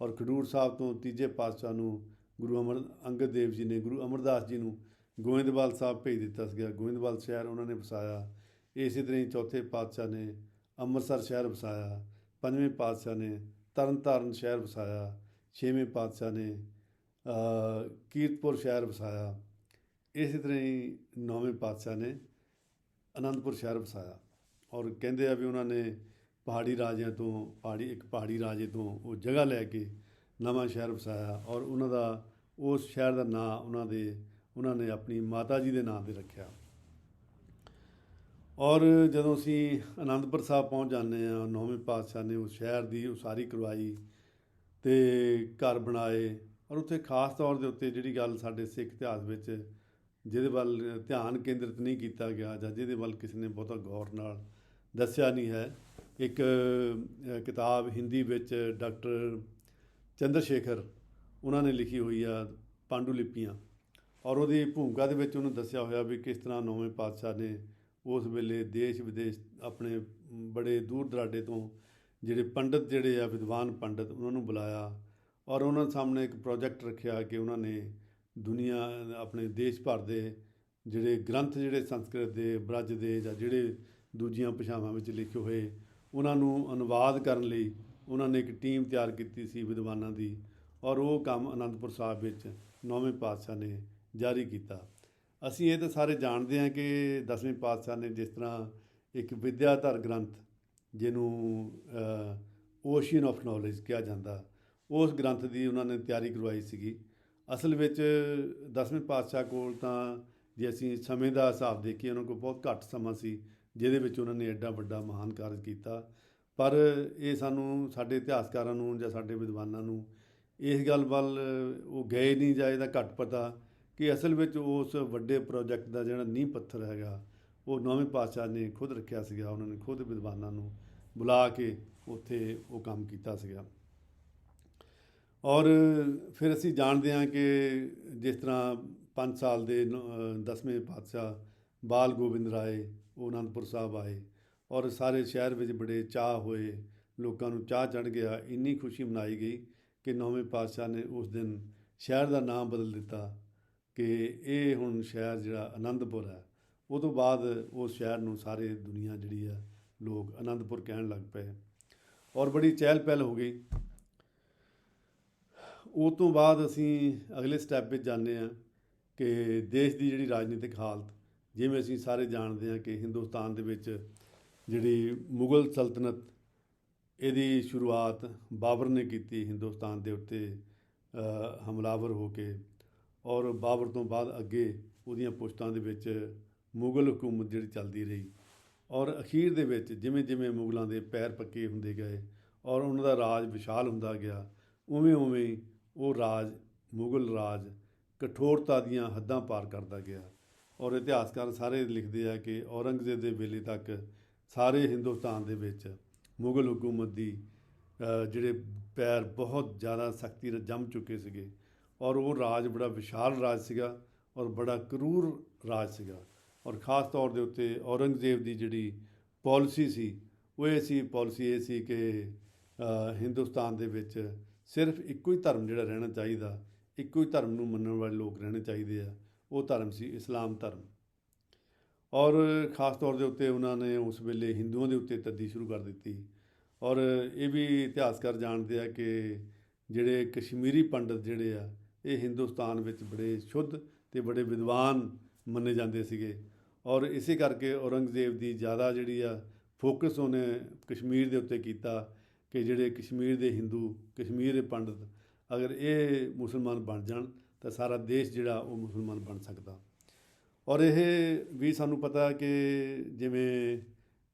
ਔਰ ਖਡੂਰ ਸਾਹਿਬ ਤੋਂ ਤੀਜੇ ਪਾਤਸ਼ਾਹ ਨੂੰ ਗੁਰੂ ਅੰਗਦ ਦੇਵ ਜੀ ਨੇ ਗੁਰੂ ਅਮਰਦਾਸ ਜੀ ਨੂੰ ਗੋਇੰਦਵਾਲ ਸਾਹਿਬ ਭੇਜ ਦਿੱਤਾ ਸੀਗਾ। ਗੋਇੰਦਵਾਲ ਸ਼ਹਿਰ ਉਹਨਾਂ ਨੇ ਵਸਾਇਆ। ਇਸੇ ਤਰ੍ਹਾਂ ਹੀ ਚੌਥੇ ਪਾਤਸ਼ਾਹ ਨੇ ਅੰਮ੍ਰਿਤਸਰ ਸ਼ਹਿਰ ਵਸਾਇਆ। ਪੰਜਵੇਂ ਪਾਤਸ਼ਾਹ ਨੇ ਤਰਨਤਾਰਨ ਸ਼ਹਿਰ ਵਸਾਇਆ। ਛੇਵੇਂ ਪਾਤਸ਼ਾਹ ਨੇ ਕੀਰਤਪੁਰ ਸ਼ਹਿਰ ਵਸਾਇਆ। ਇਸੇ ਤਰ੍ਹਾਂ ਹੀ 9ਵੇਂ ਪਾਤਸ਼ਾਹ ਨੇ ਅਨੰਦਪੁਰ ਸ਼ਹਿਰ ਵਸਾਇਆ। ਔਰ ਕਹਿੰਦੇ ਆ ਵੀ ਉਹਨਾਂ ਨੇ ਪਹਾੜੀ ਰਾਜਿਆਂ ਤੋਂ ਇੱਕ ਪਹਾੜੀ ਰਾਜੇ ਤੋਂ ਉਹ ਜਗ੍ਹਾ ਲੈ ਕੇ ਨਵਾਂ ਸ਼ਹਿਰ ਵਸਾਇਆ, ਔਰ ਉਹਨਾਂ ਦਾ ਉਸ ਸ਼ਹਿਰ ਦਾ ਨਾਂ ਉਹਨਾਂ ਨੇ ਆਪਣੀ ਮਾਤਾ ਜੀ ਦੇ ਨਾਂ 'ਤੇ ਰੱਖਿਆ। ਔਰ ਜਦੋਂ ਅਸੀਂ ਅਨੰਦਪੁਰ ਸਾਹਿਬ ਪਹੁੰਚ ਜਾਂਦੇ ਹਾਂ, 9ਵੇਂ ਪਾਤਸ਼ਾਹ ਨੇ ਉਸ ਸ਼ਹਿਰ ਦੀ ਉਸਾਰੀ ਕਰਵਾਈ ਅਤੇ ਘਰ ਬਣਾਏ। ਔਰ ਉੱਥੇ ਖਾਸ ਤੌਰ ਦੇ ਉੱਤੇ ਜਿਹੜੀ ਗੱਲ ਸਾਡੇ ਸਿੱਖ ਇਤਿਹਾਸ ਵਿੱਚ ਜਿਹਦੇ ਵੱਲ ਧਿਆਨ ਕੇਂਦਰਿਤ ਨਹੀਂ ਕੀਤਾ ਗਿਆ ਜਾਂ ਜਿਹਦੇ ਵੱਲ ਕਿਸੇ ਨੇ ਬਹੁਤਾ ਗੌਰ ਨਾਲ ਦੱਸਿਆ ਨਹੀਂ ਹੈ, ਇੱਕ ਕਿਤਾਬ ਹਿੰਦੀ ਵਿੱਚ ਡਾਕਟਰ ਚੰਦਰ ਸ਼ੇਖਰ ਉਹਨਾਂ ਨੇ ਲਿਖੀ ਹੋਈ ਆ ਪਾਂਡੂਲਿਪੀਆਂ, ਔਰ ਉਹਦੀ ਭੂਮਿਕਾ ਦੇ ਵਿੱਚ ਉਹਨੂੰ ਦੱਸਿਆ ਹੋਇਆ ਵੀ ਕਿਸ ਤਰ੍ਹਾਂ 9ਵੇਂ ਪਾਤਸ਼ਾਹ ਨੇ ਉਸ ਵੇਲੇ ਦੇਸ਼ ਵਿਦੇਸ਼ ਆਪਣੇ ਬੜੇ ਦੂਰ ਦਰਾਡੇ ਤੋਂ ਜਿਹੜੇ ਪੰਡਤ ਜਿਹੜੇ ਆ ਵਿਦਵਾਨ ਪੰਡਤ ਉਹਨਾਂ ਨੂੰ ਬੁਲਾਇਆ, ਔਰ ਉਹਨਾਂ ਸਾਹਮਣੇ ਇੱਕ ਪ੍ਰੋਜੈਕਟ ਰੱਖਿਆ ਕਿ ਉਹਨਾਂ ਨੇ ਦੁਨੀਆ ਆਪਣੇ ਦੇਸ਼ ਭਰ ਦੇ ਜਿਹੜੇ ਗ੍ਰੰਥ ਜਿਹੜੇ ਸੰਸਕ੍ਰਿਤ ਦੇ, ਬ੍ਰਜ ਦੇ ਜਾਂ ਜਿਹੜੇ ਦੂਜੀਆਂ ਭਾਸ਼ਾਵਾਂ ਵਿੱਚ ਲਿਖੇ ਹੋਏ ਉਹਨਾਂ ਨੂੰ ਅਨੁਵਾਦ ਕਰਨ ਲਈ ਉਹਨਾਂ ਨੇ ਇੱਕ ਟੀਮ ਤਿਆਰ ਕੀਤੀ ਸੀ ਵਿਦਵਾਨਾਂ ਦੀ। ਔਰ ਉਹ ਕੰਮ ਅਨੰਦਪੁਰ ਸਾਹਿਬ ਵਿੱਚ 9ਵੇਂ ਪਾਤਸ਼ਾਹ ਨੇ ਜਾਰੀ ਕੀਤਾ। ਅਸੀਂ ਇਹ ਤਾਂ ਸਾਰੇ ਜਾਣਦੇ ਹਾਂ ਕਿ 10ਵੇਂ ਪਾਤਸ਼ਾਹ ਨੇ ਜਿਸ ਤਰ੍ਹਾਂ ਇੱਕ ਵਿਦਿਆਧਰ ਗ੍ਰੰਥ ਜਿਹਨੂੰ ਓਸ਼ੀਅਨ ਆਫ ਨੌਲੇਜ ਕਿਹਾ ਜਾਂਦਾ, ਉਸ ਗ੍ਰੰਥ ਦੀ ਉਹਨਾਂ ਨੇ ਤਿਆਰੀ ਕਰਵਾਈ ਸੀਗੀ। ਅਸਲ ਵਿੱਚ 10ਵੇਂ ਪਾਤਸ਼ਾਹ ਕੋਲ ਤਾਂ ਜੇ ਅਸੀਂ ਸਮੇਂ ਦਾ ਹਿਸਾਬ ਦੇਖੀਏ ਉਹਨਾਂ ਕੋਲ ਬਹੁਤ ਘੱਟ ਸਮਾਂ ਸੀ ਜਿਹਦੇ ਵਿੱਚ ਉਹਨਾਂ ਨੇ ਐਡਾ ਵੱਡਾ ਮਹਾਨ ਕਾਰਜ ਕੀਤਾ। ਪਰ ਇਹ ਸਾਨੂੰ ਸਾਡੇ ਇਤਿਹਾਸਕਾਰਾਂ ਨੂੰ ਜਾਂ ਸਾਡੇ ਵਿਦਵਾਨਾਂ ਨੂੰ ਇਸ ਗੱਲ ਵੱਲ ਉਹ ਗਏ ਨਹੀਂ ਜਾਂ ਇਹਦਾ ਘੱਟ ਪਤਾ ਕਿ ਅਸਲ ਵਿੱਚ ਉਸ ਵੱਡੇ ਪ੍ਰੋਜੈਕਟ ਦਾ ਜਿਹੜਾ ਨੀਂਹ ਪੱਥਰ ਹੈਗਾ ਉਹ 9ਵੇਂ ਪਾਤਸ਼ਾਹ ਨੇ ਖੁਦ ਰੱਖਿਆ ਸੀਗਾ। ਉਹਨਾਂ ਨੇ ਖੁਦ ਵਿਦਵਾਨਾਂ ਨੂੰ ਬੁਲਾ ਕੇ ਉੱਥੇ ਉਹ ਕੰਮ ਕੀਤਾ ਸੀਗਾ। ਔਰ ਫਿਰ ਅਸੀਂ ਜਾਣਦੇ ਹਾਂ ਕਿ ਜਿਸ ਤਰ੍ਹਾਂ 5 ਸਾਲ ਦੇ 10ਵੇਂ ਪਾਤਸ਼ਾਹ ਬਾਲ ਗੋਬਿੰਦ ਰਾਏ ਉਹ ਅਨੰਦਪੁਰ ਸਾਹਿਬ ਆਏ, ਔਰ ਸਾਰੇ ਸ਼ਹਿਰ ਵਿੱਚ ਬੜੇ ਚਾਅ ਹੋਏ, ਲੋਕਾਂ ਨੂੰ ਚਾਅ ਚੜ੍ਹ ਗਿਆ। ਇੰਨੀ ਖੁਸ਼ੀ ਮਨਾਈ ਗਈ ਕਿ 9ਵੇਂ ਪਾਤਸ਼ਾਹ ਨੇ ਉਸ ਦਿਨ ਸ਼ਹਿਰ ਦਾ ਨਾਮ ਬਦਲ ਦਿੱਤਾ ਕਿ ਇਹ ਹੁਣ ਸ਼ਹਿਰ ਜਿਹੜਾ ਅਨੰਦਪੁਰ ਹੈ। ਉਹ ਤੋਂ ਬਾਅਦ ਉਸ ਸ਼ਹਿਰ ਨੂੰ ਸਾਰੇ ਦੁਨੀਆ ਜਿਹੜੀ ਆ ਲੋਕ ਅਨੰਦਪੁਰ ਕਹਿਣ ਲੱਗ ਪਏ, ਔਰ ਬੜੀ ਚਹਿਲ ਪਹਿਲ ਹੋ ਗਈ। ਉਹ ਤੋਂ ਬਾਅਦ ਅਸੀਂ ਅਗਲੇ ਸਟੈਪ ਵਿੱਚ ਜਾਂਦੇ ਹਾਂ ਕਿ ਦੇਸ਼ ਦੀ ਜਿਹੜੀ ਰਾਜਨੀਤਿਕ ਹਾਲਤ, ਜਿਵੇਂ ਅਸੀਂ ਸਾਰੇ ਜਾਣਦੇ ਹਾਂ ਕਿ ਹਿੰਦੁਸਤਾਨ ਦੇ ਵਿੱਚ ਜਿਹੜੀ ਮੁਗਲ ਸਲਤਨਤ ਇਹਦੀ ਸ਼ੁਰੂਆਤ ਬਾਬਰ ਨੇ ਕੀਤੀ ਹਿੰਦੁਸਤਾਨ ਦੇ ਉੱਤੇ ਹਮਲਾਵਰ ਹੋ ਕੇ, ਔਰ ਬਾਬਰ ਤੋਂ ਬਾਅਦ ਅੱਗੇ ਉਹਦੀਆਂ ਪੁਸ਼ਤਾਂ ਦੇ ਵਿੱਚ ਮੁਗਲ ਹਕੂਮਤ ਜਿਹੜੀ ਚੱਲਦੀ ਰਹੀ। ਔਰ ਅਖੀਰ ਦੇ ਵਿੱਚ ਜਿਵੇਂ ਜਿਵੇਂ ਮੁਗਲਾਂ ਦੇ ਪੈਰ ਪੱਕੇ ਹੁੰਦੇ ਗਏ ਔਰ ਉਹਨਾਂ ਦਾ ਰਾਜ ਵਿਸ਼ਾਲ ਹੁੰਦਾ ਗਿਆ, ਉਵੇਂ ਉਵੇਂ ਉਹ ਮੁਗਲ ਰਾਜ ਕਠੋਰਤਾ ਦੀਆਂ ਹੱਦਾਂ ਪਾਰ ਕਰਦਾ ਗਿਆ। ਔਰ ਇਤਿਹਾਸਕਾਰ ਸਾਰੇ ਲਿਖਦੇ ਆ ਕਿ ਔਰੰਗਜ਼ੇਬ ਦੇ ਵੇਲੇ ਤੱਕ ਸਾਰੇ ਹਿੰਦੁਸਤਾਨ ਦੇ ਵਿੱਚ ਮੁਗਲ ਹਕੂਮਤ ਦੀ ਜਿਹੜੇ ਪੈਰ ਬਹੁਤ ਜ਼ਿਆਦਾ ਸਖਤੀ ਨਾਲ ਜੰਮ ਚੁੱਕੇ ਸੀਗੇ, ਔਰ ਉਹ ਰਾਜ ਬੜਾ ਵਿਸ਼ਾਲ ਰਾਜ ਸੀਗਾ ਔਰ ਬੜਾ ਕਰੂਰ ਰਾਜ ਸੀਗਾ। ਔਰ ਖ਼ਾਸ ਤੌਰ ਦੇ ਉੱਤੇ ਔਰੰਗਜ਼ੇਬ ਦੀ ਜਿਹੜੀ ਪਾਲਿਸੀ ਸੀ ਉਹ ਇਹ ਸੀ ਕਿ ਹਿੰਦੁਸਤਾਨ ਦੇ ਵਿੱਚ ਸਿਰਫ ਇੱਕੋ ਹੀ ਧਰਮ ਜਿਹੜਾ ਰਹਿਣਾ ਚਾਹੀਦਾ, ਇੱਕੋ ਹੀ ਧਰਮ ਨੂੰ ਮੰਨਣ ਵਾਲੇ ਲੋਕ ਰਹਿਣੇ ਚਾਹੀਦੇ ਆ, ਉਹ ਧਰਮ ਸੀ ਇਸਲਾਮ ਧਰਮ। ਔਰ ਖ਼ਾਸ ਤੌਰ ਦੇ ਉੱਤੇ ਉਹਨਾਂ ਨੇ ਉਸ ਵੇਲੇ ਹਿੰਦੂਆਂ ਦੇ ਉੱਤੇ ਤੱਦੀ ਸ਼ੁਰੂ ਕਰ ਦਿੱਤੀ। ਔਰ ਇਹ ਵੀ ਇਤਿਹਾਸਕਾਰ ਜਾਣਦੇ ਆ ਕਿ ਜਿਹੜੇ ਕਸ਼ਮੀਰੀ ਪੰਡਤ ਜਿਹੜੇ ਆ ਇਹ ਹਿੰਦੁਸਤਾਨ ਵਿੱਚ ਬੜੇ ਸ਼ੁੱਧ ਤੇ ਬੜੇ ਵਿਦਵਾਨ ਮੰਨੇ ਜਾਂਦੇ ਸੀਗੇ। ਔਰ ਇਸੇ ਕਰਕੇ ਔਰੰਗਜ਼ੇਬ ਦੀ ਜ਼ਿਆਦਾ ਜਿਹੜੀ ਆ ਫੋਕਸ ਉਹਨੇ ਕਸ਼ਮੀਰ ਦੇ ਉੱਤੇ ਕੀਤਾ ਕਿ ਜਿਹੜੇ ਕਸ਼ਮੀਰ ਦੇ ਹਿੰਦੂ, ਕਸ਼ਮੀਰ ਦੇ ਪੰਡਤ, ਅਗਰ ਇਹ ਮੁਸਲਮਾਨ ਬਣ ਜਾਣ ਤਾਂ ਸਾਰਾ ਦੇਸ਼ ਜਿਹੜਾ ਉਹ ਮੁਸਲਮਾਨ ਬਣ ਸਕਦਾ। ਔਰ ਇਹ ਵੀ ਸਾਨੂੰ ਪਤਾ ਕਿ ਜਿਵੇਂ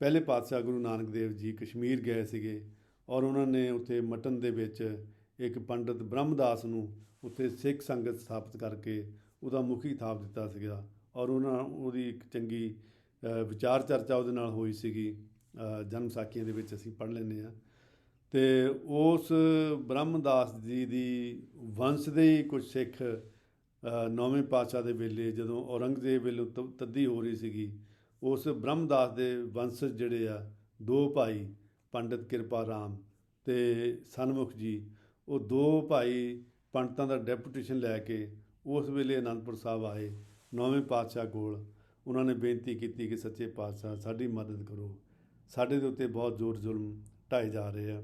ਪਹਿਲੇ ਪਾਤਸ਼ਾਹ ਗੁਰੂ ਨਾਨਕ ਦੇਵ ਜੀ ਕਸ਼ਮੀਰ ਗਏ ਸੀਗੇ ਔਰ ਉਹਨਾਂ ਨੇ ਉੱਥੇ ਮਟਨ ਦੇ ਵਿੱਚ ਇੱਕ ਪੰਡਤ ਬ੍ਰਹਮਦਾਸ ਨੂੰ ਉੱਥੇ ਸਿੱਖ ਸੰਗਤ ਸਥਾਪਿਤ ਕਰਕੇ ਉਹਦਾ ਮੁਖੀ ਥਾਪ ਦਿੱਤਾ ਸੀਗਾ। ਔਰ ਉਹਦੀ ਇੱਕ ਚੰਗੀ ਵਿਚਾਰ ਚਰਚਾ ਉਹਦੇ ਨਾਲ ਹੋਈ ਸੀਗੀ, ਜਨਮ ਸਾਖੀਆਂ ਦੇ ਵਿੱਚ ਅਸੀਂ ਪੜ੍ਹ ਲੈਂਦੇ ਹਾਂ। ਅਤੇ ਉਸ ਬ੍ਰਹਮਦਾਸ ਜੀ ਦੀ ਵੰਸ਼ ਦੇ ਹੀ ਕੁਝ ਸਿੱਖ ਨੌਵੇਂ ਪਾਤਸ਼ਾਹ ਦੇ ਵੇਲੇ ਜਦੋਂ ਔਰੰਗਜ਼ੇਬ ਵੇਲੇ ਤੱਦੀ ਹੋ ਰਹੀ ਸੀਗੀ, ਉਸ ਬ੍ਰਹਮਦਾਸ ਦੇ ਵੰਸ਼ਜ ਜਿਹੜੇ ਆ ਦੋ ਭਾਈ ਪੰਡਿਤ ਕਿਰਪਾ ਰਾਮ ਅਤੇ ਸਨਮੁਖ ਜੀ, ਉਹ ਦੋ ਭਾਈ ਪੰਡਤਾਂ ਦਾ ਡੈਪੂਟੇਸ਼ਨ ਲੈ ਕੇ ਉਸ ਵੇਲੇ ਅਨੰਦਪੁਰ ਸਾਹਿਬ ਆਏ ਨੌਵੇਂ ਪਾਤਸ਼ਾਹ ਕੋਲ। ਉਹਨਾਂ ਨੇ ਬੇਨਤੀ ਕੀਤੀ ਕਿ ਸੱਚੇ ਪਾਤਸ਼ਾਹ ਸਾਡੀ ਮਦਦ ਕਰੋ, ਸਾਡੇ ਦੇ ਉੱਤੇ ਬਹੁਤ ਜ਼ੋਰ ਜ਼ੁਲਮ ਢਾਏ ਜਾ ਰਹੇ ਆ।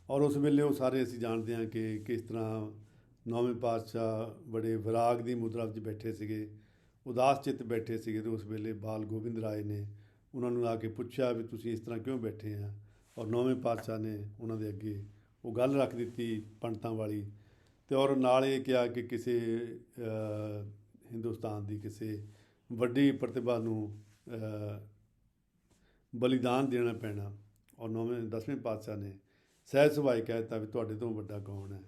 ਔਰ ਉਸ ਵੇਲੇ ਉਹ ਸਾਰੇ ਅਸੀਂ ਜਾਣਦੇ ਹਾਂ ਕਿ ਕਿਸ ਤਰ੍ਹਾਂ ਨੌਵੇਂ ਪਾਤਸ਼ਾਹ ਬੜੇ ਵਿਰਾਗ ਦੀ ਮੁਦਰਾ ਵਿੱਚ ਬੈਠੇ ਸੀਗੇ, ਉਦਾਸ ਚਿੱਤ ਬੈਠੇ ਸੀਗੇ। ਅਤੇ ਉਸ ਵੇਲੇ ਬਾਲ ਗੋਬਿੰਦ ਰਾਏ ਨੇ ਉਹਨਾਂ ਨੂੰ ਆ ਕੇ ਪੁੱਛਿਆ ਵੀ ਤੁਸੀਂ ਇਸ ਤਰ੍ਹਾਂ ਕਿਉਂ ਬੈਠੇ ਆ। ਔਰ ਨੌਵੇਂ ਪਾਤਸ਼ਾਹ ਨੇ ਉਹਨਾਂ ਦੇ ਅੱਗੇ ਉਹ ਗੱਲ ਰੱਖ ਦਿੱਤੀ ਪੰਡਤਾਂ ਵਾਲੀ, ਅਤੇ ਔਰ ਨਾਲ ਇਹ ਕਿਹਾ ਕਿ ਕਿਸੇ ਹਿੰਦੁਸਤਾਨ ਦੀ ਕਿਸੇ ਵੱਡੀ ਪ੍ਰਤਿਭਾ ਨੂੰ ਬਲੀਦਾਨ ਦੇਣਾ ਪੈਣਾ। ਔਰ ਦਸਵੇਂ ਪਾਤਸ਼ਾਹ ਨੇ ਸਹਿਜ ਸੁਭਾਏ ਕਹਿ ਦਿੱਤਾ ਵੀ ਤੁਹਾਡੇ ਤੋਂ ਵੱਡਾ ਕੌਣ ਹੈ।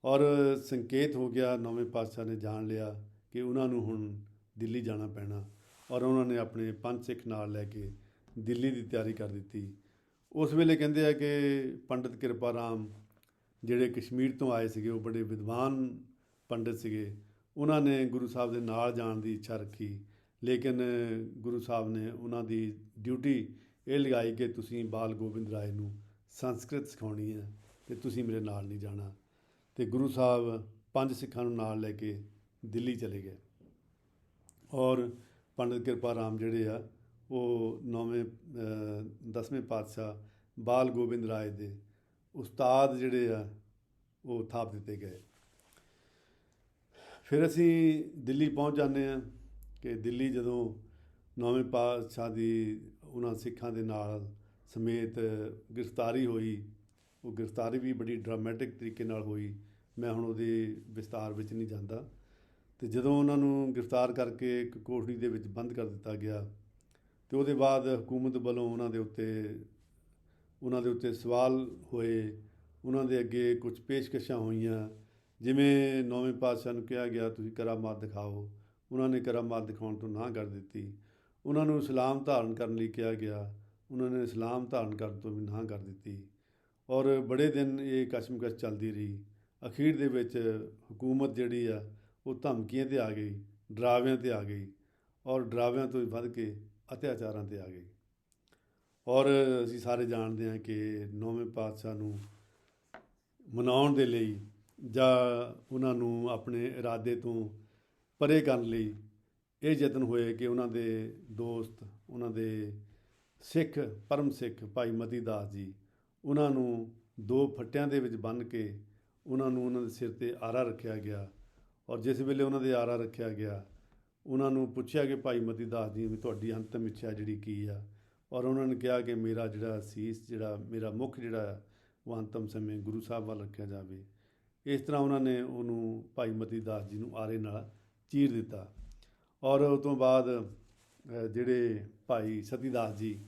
ਔਰ ਸੰਕੇਤ ਹੋ ਗਿਆ, ਨੌਵੇਂ ਪਾਤਸ਼ਾਹ ਨੇ ਜਾਣ ਲਿਆ ਕਿ ਉਹਨਾਂ ਨੂੰ ਹੁਣ ਦਿੱਲੀ ਜਾਣਾ ਪੈਣਾ। ਔਰ ਉਹਨਾਂ ਨੇ ਆਪਣੇ ਪੰਜ ਸਿੱਖ ਨਾਲ ਲੈ ਕੇ ਦਿੱਲੀ ਦੀ ਤਿਆਰੀ ਕਰ ਦਿੱਤੀ। ਉਸ ਵੇਲੇ ਕਹਿੰਦੇ ਆ ਕਿ ਪੰਡਿਤ ਕਿਰਪਾ ਰਾਮ ਜਿਹੜੇ ਕਸ਼ਮੀਰ ਤੋਂ ਆਏ ਸੀਗੇ, ਉਹ ਬੜੇ ਵਿਦਵਾਨ ਪੰਡਿਤ ਸੀਗੇ। ਉਹਨਾਂ ਨੇ ਗੁਰੂ ਸਾਹਿਬ ਦੇ ਨਾਲ ਜਾਣ ਦੀ ਇੱਛਾ ਰੱਖੀ, ਲੇਕਿਨ ਗੁਰੂ ਸਾਹਿਬ ਨੇ ਉਹਨਾਂ ਦੀ ਡਿਊਟੀ ਇਹ ਲਗਾਈ ਕਿ ਤੁਸੀਂ ਬਾਲ ਗੋਬਿੰਦ ਰਾਏ ਨੂੰ ਸੰਸਕ੍ਰਿਤ ਸਿਖਾਉਣੀ ਹੈ ਅਤੇ ਤੁਸੀਂ ਮੇਰੇ ਨਾਲ ਨਹੀਂ ਜਾਣਾ। ਅਤੇ ਗੁਰੂ ਸਾਹਿਬ ਪੰਜ ਸਿੱਖਾਂ ਨੂੰ ਨਾਲ ਲੈ ਕੇ ਦਿੱਲੀ ਚਲੇ ਗਏ। ਔਰ ਪੰਡਿਤ ਕਿਰਪਾ ਰਾਮ ਜਿਹੜੇ ਆ ਉਹ ਦਸਵੇਂ ਪਾਤਸ਼ਾਹ ਬਾਲ ਗੋਬਿੰਦ ਰਾਏ ਦੇ ਉਸਤਾਦ ਜਿਹੜੇ ਆ ਉਹ ਥਾਪ ਦਿੱਤੇ ਗਏ। ਫਿਰ ਅਸੀਂ ਦਿੱਲੀ ਪਹੁੰਚ ਜਾਂਦੇ ਹਾਂ ਕਿ ਦਿੱਲੀ ਜਦੋਂ ਨੌਵੇਂ ਪਾਤਸ਼ਾਹ ਦੀ ਉਹਨਾਂ ਸਿੱਖਾਂ ਦੇ ਨਾਲ ਸਮੇਤ ਗ੍ਰਿਫਤਾਰੀ ਹੋਈ, ਉਹ ਗ੍ਰਿਫਤਾਰੀ ਵੀ ਬੜੀ ਡਰਾਮੈਟਿਕ ਤਰੀਕੇ ਨਾਲ ਹੋਈ। ਮੈਂ ਹੁਣ ਉਹਦੇ ਵਿਸਤਾਰ ਵਿੱਚ ਨਹੀਂ ਜਾਂਦਾ। ਅਤੇ ਜਦੋਂ ਉਹਨਾਂ ਨੂੰ ਗ੍ਰਿਫਤਾਰ ਕਰਕੇ ਇੱਕ ਕੋਠੜੀ ਦੇ ਵਿੱਚ ਬੰਦ ਕਰ ਦਿੱਤਾ ਗਿਆ ਅਤੇ ਉਹਦੇ ਬਾਅਦ ਹਕੂਮਤ ਵੱਲੋਂ ਉਹਨਾਂ ਦੇ ਉੱਤੇ ਸਵਾਲ ਹੋਏ, ਉਹਨਾਂ ਦੇ ਅੱਗੇ ਕੁਝ ਪੇਸ਼ਕਸ਼ਾਂ ਹੋਈਆਂ। ਜਿਵੇਂ ਨੌਵੇਂ ਪਾਤਸ਼ਾਹ ਨੂੰ ਕਿਹਾ ਗਿਆ ਤੁਸੀਂ ਕਰਾਮਾਤ ਦਿਖਾਓ, ਉਹਨਾਂ ਨੇ ਕਰਾਮਾਤ ਦਿਖਾਉਣ ਤੋਂ ਨਾਂਹ ਕਰ ਦਿੱਤੀ। ਉਹਨਾਂ ਨੂੰ ਇਸਲਾਮ ਧਾਰਨ ਕਰਨ ਲਈ ਕਿਹਾ ਗਿਆ, ਉਹਨਾਂ ਨੇ ਇਸਲਾਮ ਧਾਰਨ ਕਰਨ ਤੋਂ ਵੀ ਨਾਂਹ ਕਰ ਦਿੱਤੀ। ਔਰ ਬੜੇ ਦਿਨ ਇਹ ਕਸ਼ਮਕਸ਼ ਚੱਲਦੀ ਰਹੀ। ਅਖੀਰ ਦੇ ਵਿੱਚ ਹਕੂਮਤ ਜਿਹੜੀ ਆ ਉਹ ਧਮਕੀਆਂ 'ਤੇ ਆ ਗਈ, ਡਰਾਵਿਆਂ 'ਤੇ ਆ ਗਈ, ਔਰ ਡਰਾਵਿਆਂ ਤੋਂ ਵੱਧ ਕੇ ਅਤਿਆਚਾਰਾਂ 'ਤੇ ਆ ਗਈ। ਔਰ ਅਸੀਂ ਸਾਰੇ ਜਾਣਦੇ ਹਾਂ ਕਿ ਨੌਵੇਂ ਪਾਤਸ਼ਾਹ ਨੂੰ ਮਨਾਉਣ ਦੇ ਲਈ ਜਾਂ ਉਹਨਾਂ ਨੂੰ ਆਪਣੇ ਇਰਾਦੇ ਤੋਂ ਪਰੇ ਕਰਨ ਲਈ ਇਹ ਯਤਨ ਹੋਏ ਕਿ ਉਹਨਾਂ ਦੇ ਦੋਸਤ, ਉਹਨਾਂ ਦੇ ਸਿੱਖ, ਪਰਮ ਸਿੱਖ ਭਾਈ ਮਤੀ ਦਾਸ ਜੀ, ਉਹਨਾਂ ਨੂੰ ਦੋ ਫੱਟਿਆਂ ਦੇ ਵਿੱਚ ਬੰਨ੍ਹ ਕੇ ਉਹਨਾਂ ਦੇ ਸਿਰ 'ਤੇ ਆਰਾ ਰੱਖਿਆ ਗਿਆ। ਔਰ ਜਿਸ ਵੇਲੇ ਉਹਨਾਂ ਦੇ ਆਰਾ ਰੱਖਿਆ ਗਿਆ, ਉਹਨਾਂ ਨੂੰ ਪੁੱਛਿਆ ਕਿ ਭਾਈ ਮਤੀ ਦਾਸ ਜੀ ਵੀ ਤੁਹਾਡੀ ਅੰਤਮ ਇੱਛਾ ਜਿਹੜੀ ਕੀ ਆ। ਔਰ ਉਹਨਾਂ ਨੇ ਕਿਹਾ ਕਿ ਮੇਰਾ ਜਿਹੜਾ ਸੀਸ, ਜਿਹੜਾ ਮੇਰਾ ਮੁੱਖ ਜਿਹੜਾ ਉਹ ਅੰਤਮ ਸਮੇਂ ਗੁਰੂ ਸਾਹਿਬ ਵੱਲ ਰੱਖਿਆ ਜਾਵੇ। ਇਸ ਤਰ੍ਹਾਂ ਉਹਨਾਂ ਨੇ ਉਹਨੂੰ ਭਾਈ ਮਤੀ ਦਾਸ ਜੀ ਨੂੰ ਆਰੇ ਨਾਲ ਚੀਰ ਦਿੱਤਾ। ਔਰ ਉਹ ਤੋਂ ਬਾਅਦ ਜਿਹੜੇ ਭਾਈ ਸਤੀ ਦਾਸ ਜੀ,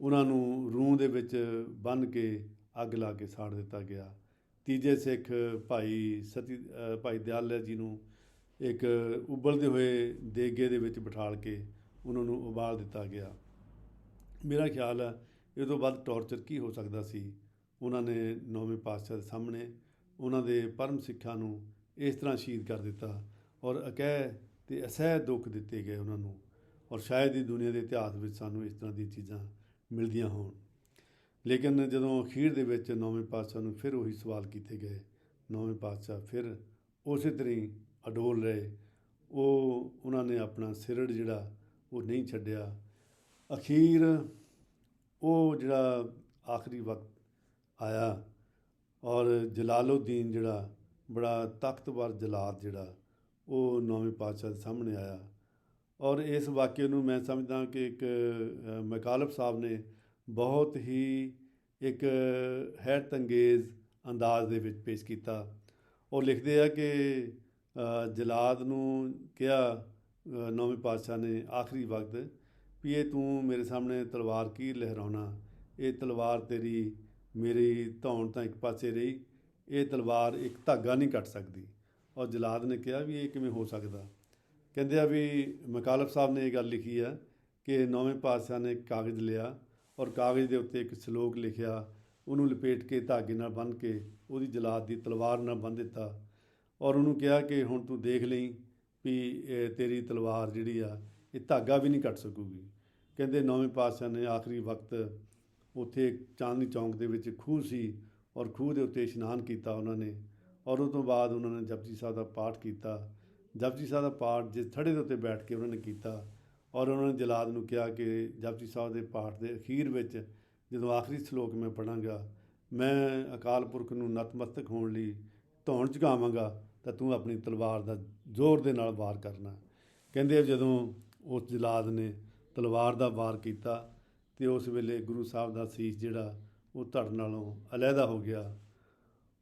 ਉਹਨਾਂ ਨੂੰ ਰੂੰ ਦੇ ਵਿੱਚ ਬੰਨ੍ਹ ਕੇ ਅੱਗ ਲਾ ਕੇ ਸਾੜ ਦਿੱਤਾ ਗਿਆ। ਤੀਜੇ ਸਿੱਖ ਭਾਈ ਦਿਆਲ ਜੀ ਨੂੰ ਇੱਕ ਉਬਲਦੇ ਹੋਏ ਦੇਗੇ ਦੇ ਵਿੱਚ ਬਿਠਾਲ ਕੇ ਉਹਨਾਂ ਨੂੰ ਉਬਾਲ ਦਿੱਤਾ ਗਿਆ। ਮੇਰਾ ਖਿਆਲ ਹੈ ਇਹ ਤੋਂ ਵੱਧ ਟੌਰਚਰ ਕੀ ਹੋ ਸਕਦਾ ਸੀ। ਉਹਨਾਂ ਨੇ ਨੌਵੇਂ ਪਾਤਸ਼ਾਹ ਦੇ ਸਾਹਮਣੇ ਉਹਨਾਂ ਦੇ ਪਰਮ ਸਿੱਖਾਂ ਨੂੰ ਇਸ ਤਰ੍ਹਾਂ ਸ਼ਹੀਦ ਕਰ ਦਿੱਤਾ। ਔਰ ਅਕਹਿ ਅਤੇ ਅਸਹਿ ਦੁੱਖ ਦਿੱਤੇ ਗਏ ਉਹਨਾਂ ਨੂੰ। ਔਰ ਸ਼ਾਇਦ ਹੀ ਦੁਨੀਆ ਦੇ ਇਤਿਹਾਸ ਵਿੱਚ ਸਾਨੂੰ ਇਸ ਤਰ੍ਹਾਂ ਦੀਆਂ ਚੀਜ਼ਾਂ ਮਿਲਦੀਆਂ ਹੋਣ। ਲੇਕਿਨ ਜਦੋਂ ਅਖੀਰ ਦੇ ਵਿੱਚ ਨੌਵੇਂ ਪਾਤਸ਼ਾਹ ਨੂੰ ਫਿਰ ਉਹੀ ਸਵਾਲ ਕੀਤੇ ਗਏ, ਨੌਵੇਂ ਪਾਤਸ਼ਾਹ ਫਿਰ ਉਸੇ ਤਰ੍ਹਾਂ ਹੀ ਅਡੋਲ ਰਹੇ। ਉਹਨਾਂ ਨੇ ਆਪਣਾ ਸਿਰੜ ਜਿਹੜਾ ਉਹ ਨਹੀਂ ਛੱਡਿਆ। ਅਖੀਰ ਉਹ ਜਿਹੜਾ ਆਖਰੀ ਵਕਤ ਆਇਆ ਔਰ ਜਲਾਲੁਦੀਨ ਜਿਹੜਾ ਬੜਾ ਤਾਕਤਵਰ ਜਲਾਦ ਜਿਹੜਾ ਉਹ ਨੌਵੇਂ ਪਾਤਸ਼ਾਹ ਦੇ ਸਾਹਮਣੇ ਆਇਆ। ਔਰ ਇਸ ਵਾਕਿਏ ਨੂੰ ਮੈਂ ਸਮਝਦਾ ਕਿ ਇੱਕ ਮੈਕਾਲਬ ਸਾਹਿਬ ਨੇ ਬਹੁਤ ਹੀ ਇੱਕ ਹੈਰਤ ਅੰਗੇਜ਼ ਅੰਦਾਜ਼ ਦੇ ਵਿੱਚ ਪੇਸ਼ ਕੀਤਾ। ਉਹ ਲਿਖਦੇ ਆ ਕਿ ਜਲਾਦ ਨੂੰ ਕਿਹਾ ਨੌਵੇਂ ਪਾਤਸ਼ਾਹ ਨੇ ਆਖਰੀ ਵਕਤ ਵੀ ਇਹ ਤੂੰ ਮੇਰੇ ਸਾਹਮਣੇ ਤਲਵਾਰ ਕੀ ਲਹਿਰਾਉਣਾ, ਇਹ ਤਲਵਾਰ ਤੇਰੀ ਮੇਰੀ ਧੌਣ ਤਾਂ ਇੱਕ ਪਾਸੇ ਰਹੀ, ਇਹ ਤਲਵਾਰ ਇੱਕ ਧਾਗਾ ਨਹੀਂ ਕੱਟ ਸਕਦੀ। ਔਰ ਜਲਾਦ ਨੇ ਕਿਹਾ ਵੀ ਇਹ ਕਿਵੇਂ ਹੋ ਸਕਦਾ। ਕਹਿੰਦੇ ਆ ਵੀ ਮਕਾਲਬ ਸਾਹਿਬ ਨੇ ਇਹ ਗੱਲ ਲਿਖੀ ਆ ਕਿ ਨੌਵੇਂ ਪਾਤਸ਼ਾਹ ਨੇ ਕਾਗਜ਼ ਲਿਆ ਔਰ ਕਾਗਜ਼ ਦੇ ਉੱਤੇ ਇੱਕ ਸ਼ਲੋਕ ਲਿਖਿਆ, ਉਹਨੂੰ ਲਪੇਟ ਕੇ ਧਾਗੇ ਨਾਲ ਬੰਨ੍ਹ ਕੇ ਉਹਦੀ ਜਲਾਦ ਦੀ ਤਲਵਾਰ ਨਾਲ ਬੰਨ੍ਹ ਦਿੱਤਾ ਔਰ ਉਹਨੂੰ ਕਿਹਾ ਕਿ ਹੁਣ ਤੂੰ ਦੇਖ ਲਈ ਵੀ ਤੇਰੀ ਤਲਵਾਰ ਜਿਹੜੀ ਆ ਇਹ ਧਾਗਾ ਵੀ ਨਹੀਂ ਕੱਟ ਸਕੂਗੀ। ਕਹਿੰਦੇ ਨੌਵੇਂ ਪਾਤਸ਼ਾਹ ਨੇ ਆਖਰੀ ਵਕਤ ਉੱਥੇ ਚਾਂਦਨੀ ਚੌਂਕ ਦੇ ਵਿੱਚ ਖੂਹ ਸੀ ਔਰ ਖੂਹ ਦੇ ਉੱਤੇ ਇਸ਼ਨਾਨ ਕੀਤਾ ਉਹਨਾਂ ਨੇ ਔਰ ਉਸ ਤੋਂ ਬਾਅਦ ਉਹਨਾਂ ਨੇ ਜਪਜੀ ਸਾਹਿਬ ਦਾ ਪਾਠ ਕੀਤਾ। ਜਪਜੀ ਸਾਹਿਬ ਦਾ ਪਾਠ ਜਿਸ ਥੜੇ ਦੇ ਉੱਤੇ ਬੈਠ ਕੇ ਉਹਨਾਂ ਨੇ ਕੀਤਾ ਔਰ ਉਹਨਾਂ ਨੇ ਜਲਾਦ ਨੂੰ ਕਿਹਾ ਕਿ ਜਪਜੀ ਸਾਹਿਬ ਦੇ ਪਾਠ ਦੇ ਅਖੀਰ ਵਿੱਚ ਜਦੋਂ ਆਖਰੀ ਸ਼ਲੋਕ ਮੈਂ ਪੜ੍ਹਾਂਗਾ, ਮੈਂ ਅਕਾਲ ਪੁਰਖ ਨੂੰ ਨਤਮਸਤਕ ਹੋਣ ਲਈ ਧੌਣ ਝੁਕਾਵਾਂਗਾ ਤਾਂ ਤੂੰ ਆਪਣੀ ਤਲਵਾਰ ਦਾ ਜ਼ੋਰ ਦੇ ਨਾਲ ਵਾਰ ਕਰਨਾ। ਕਹਿੰਦੇ ਜਦੋਂ ਉਸ ਜਲਾਦ ਨੇ ਤਲਵਾਰ ਦਾ ਵਾਰ ਕੀਤਾ ਅਤੇ ਉਸ ਵੇਲੇ ਗੁਰੂ ਸਾਹਿਬ ਦਾ ਸੀਸ ਜਿਹੜਾ ਉਹ ਧੜ ਨਾਲੋਂ ਅਲਹਿਦਾ ਹੋ ਗਿਆ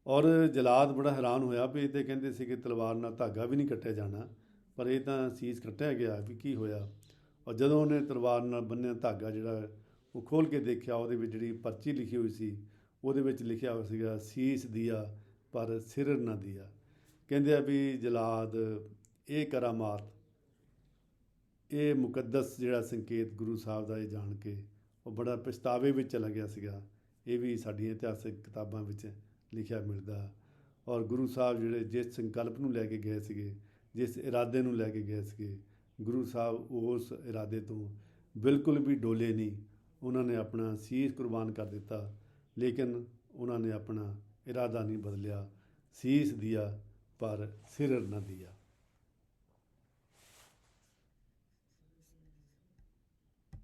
ਔਰ ਜਲਾਦ ਬੜਾ ਹੈਰਾਨ ਹੋਇਆ ਵੀ ਇਹ ਤਾਂ ਕਹਿੰਦੇ ਸੀ ਕਿ ਤਲਵਾਰ ਨਾਲ ਧਾਗਾ ਵੀ ਨਹੀਂ ਕੱਟਿਆ ਜਾਣਾ, ਪਰ ਇਹ ਤਾਂ ਸੀਸ ਕੱਟਿਆ ਗਿਆ ਵੀ ਕੀ ਹੋਇਆ। ਔਰ ਜਦੋਂ ਉਹਨੇ ਤਲਵਾਰ ਨਾਲ ਬੰਨਿਆ ਧਾਗਾ ਜਿਹੜਾ ਉਹ ਖੋਲ੍ਹ ਕੇ ਦੇਖਿਆ, ਉਹਦੇ ਵਿੱਚ ਜਿਹੜੀ ਪਰਚੀ ਲਿਖੀ ਹੋਈ ਸੀ ਉਹਦੇ ਵਿੱਚ ਲਿਖਿਆ ਹੋਇਆ ਸੀਗਾ ਸੀਸ ਦੀਆ ਪਰ ਸਿਰ ਨਾ ਦੀਆ। ਕਹਿੰਦੇ ਆ ਵੀ ਜਲਾਦ ਇਹ ਕਰਾਮਾਤ, ਇਹ ਮੁਕੱਦਸ ਜਿਹੜਾ ਸੰਕੇਤ ਗੁਰੂ ਸਾਹਿਬ ਦਾ ਇਹ ਜਾਣ ਕੇ ਉਹ ਬੜਾ ਪਛਤਾਵੇ ਵਿੱਚ ਚਲਾ ਗਿਆ ਸੀਗਾ। ਇਹ ਵੀ ਸਾਡੀਆਂ ਇਤਿਹਾਸਕ ਕਿਤਾਬਾਂ ਵਿੱਚ ਲਿਖਿਆ ਮਿਲਦਾ। ਔਰ ਗੁਰੂ ਸਾਹਿਬ ਜਿਹੜੇ ਜਿਸ ਸੰਕਲਪ ਨੂੰ ਲੈ ਕੇ ਗਏ ਸੀਗੇ, ਜਿਸ ਇਰਾਦੇ ਨੂੰ ਲੈ ਕੇ ਗਏ ਸੀਗੇ, ਗੁਰੂ ਸਾਹਿਬ ਉਸ ਇਰਾਦੇ ਤੋਂ ਬਿਲਕੁਲ ਵੀ ਡੋਲੇ ਨਹੀਂ। ਉਹਨਾਂ ਨੇ ਆਪਣਾ ਸੀਸ ਕੁਰਬਾਨ ਕਰ ਦਿੱਤਾ, ਲੇਕਿਨ ਉਹਨਾਂ ਨੇ ਆਪਣਾ ਇਰਾਦਾ ਨਹੀਂ ਬਦਲਿਆ। ਸੀਸ ਦਿਆ ਪਰ ਸਿਰ ਨਾ ਦਿਆ।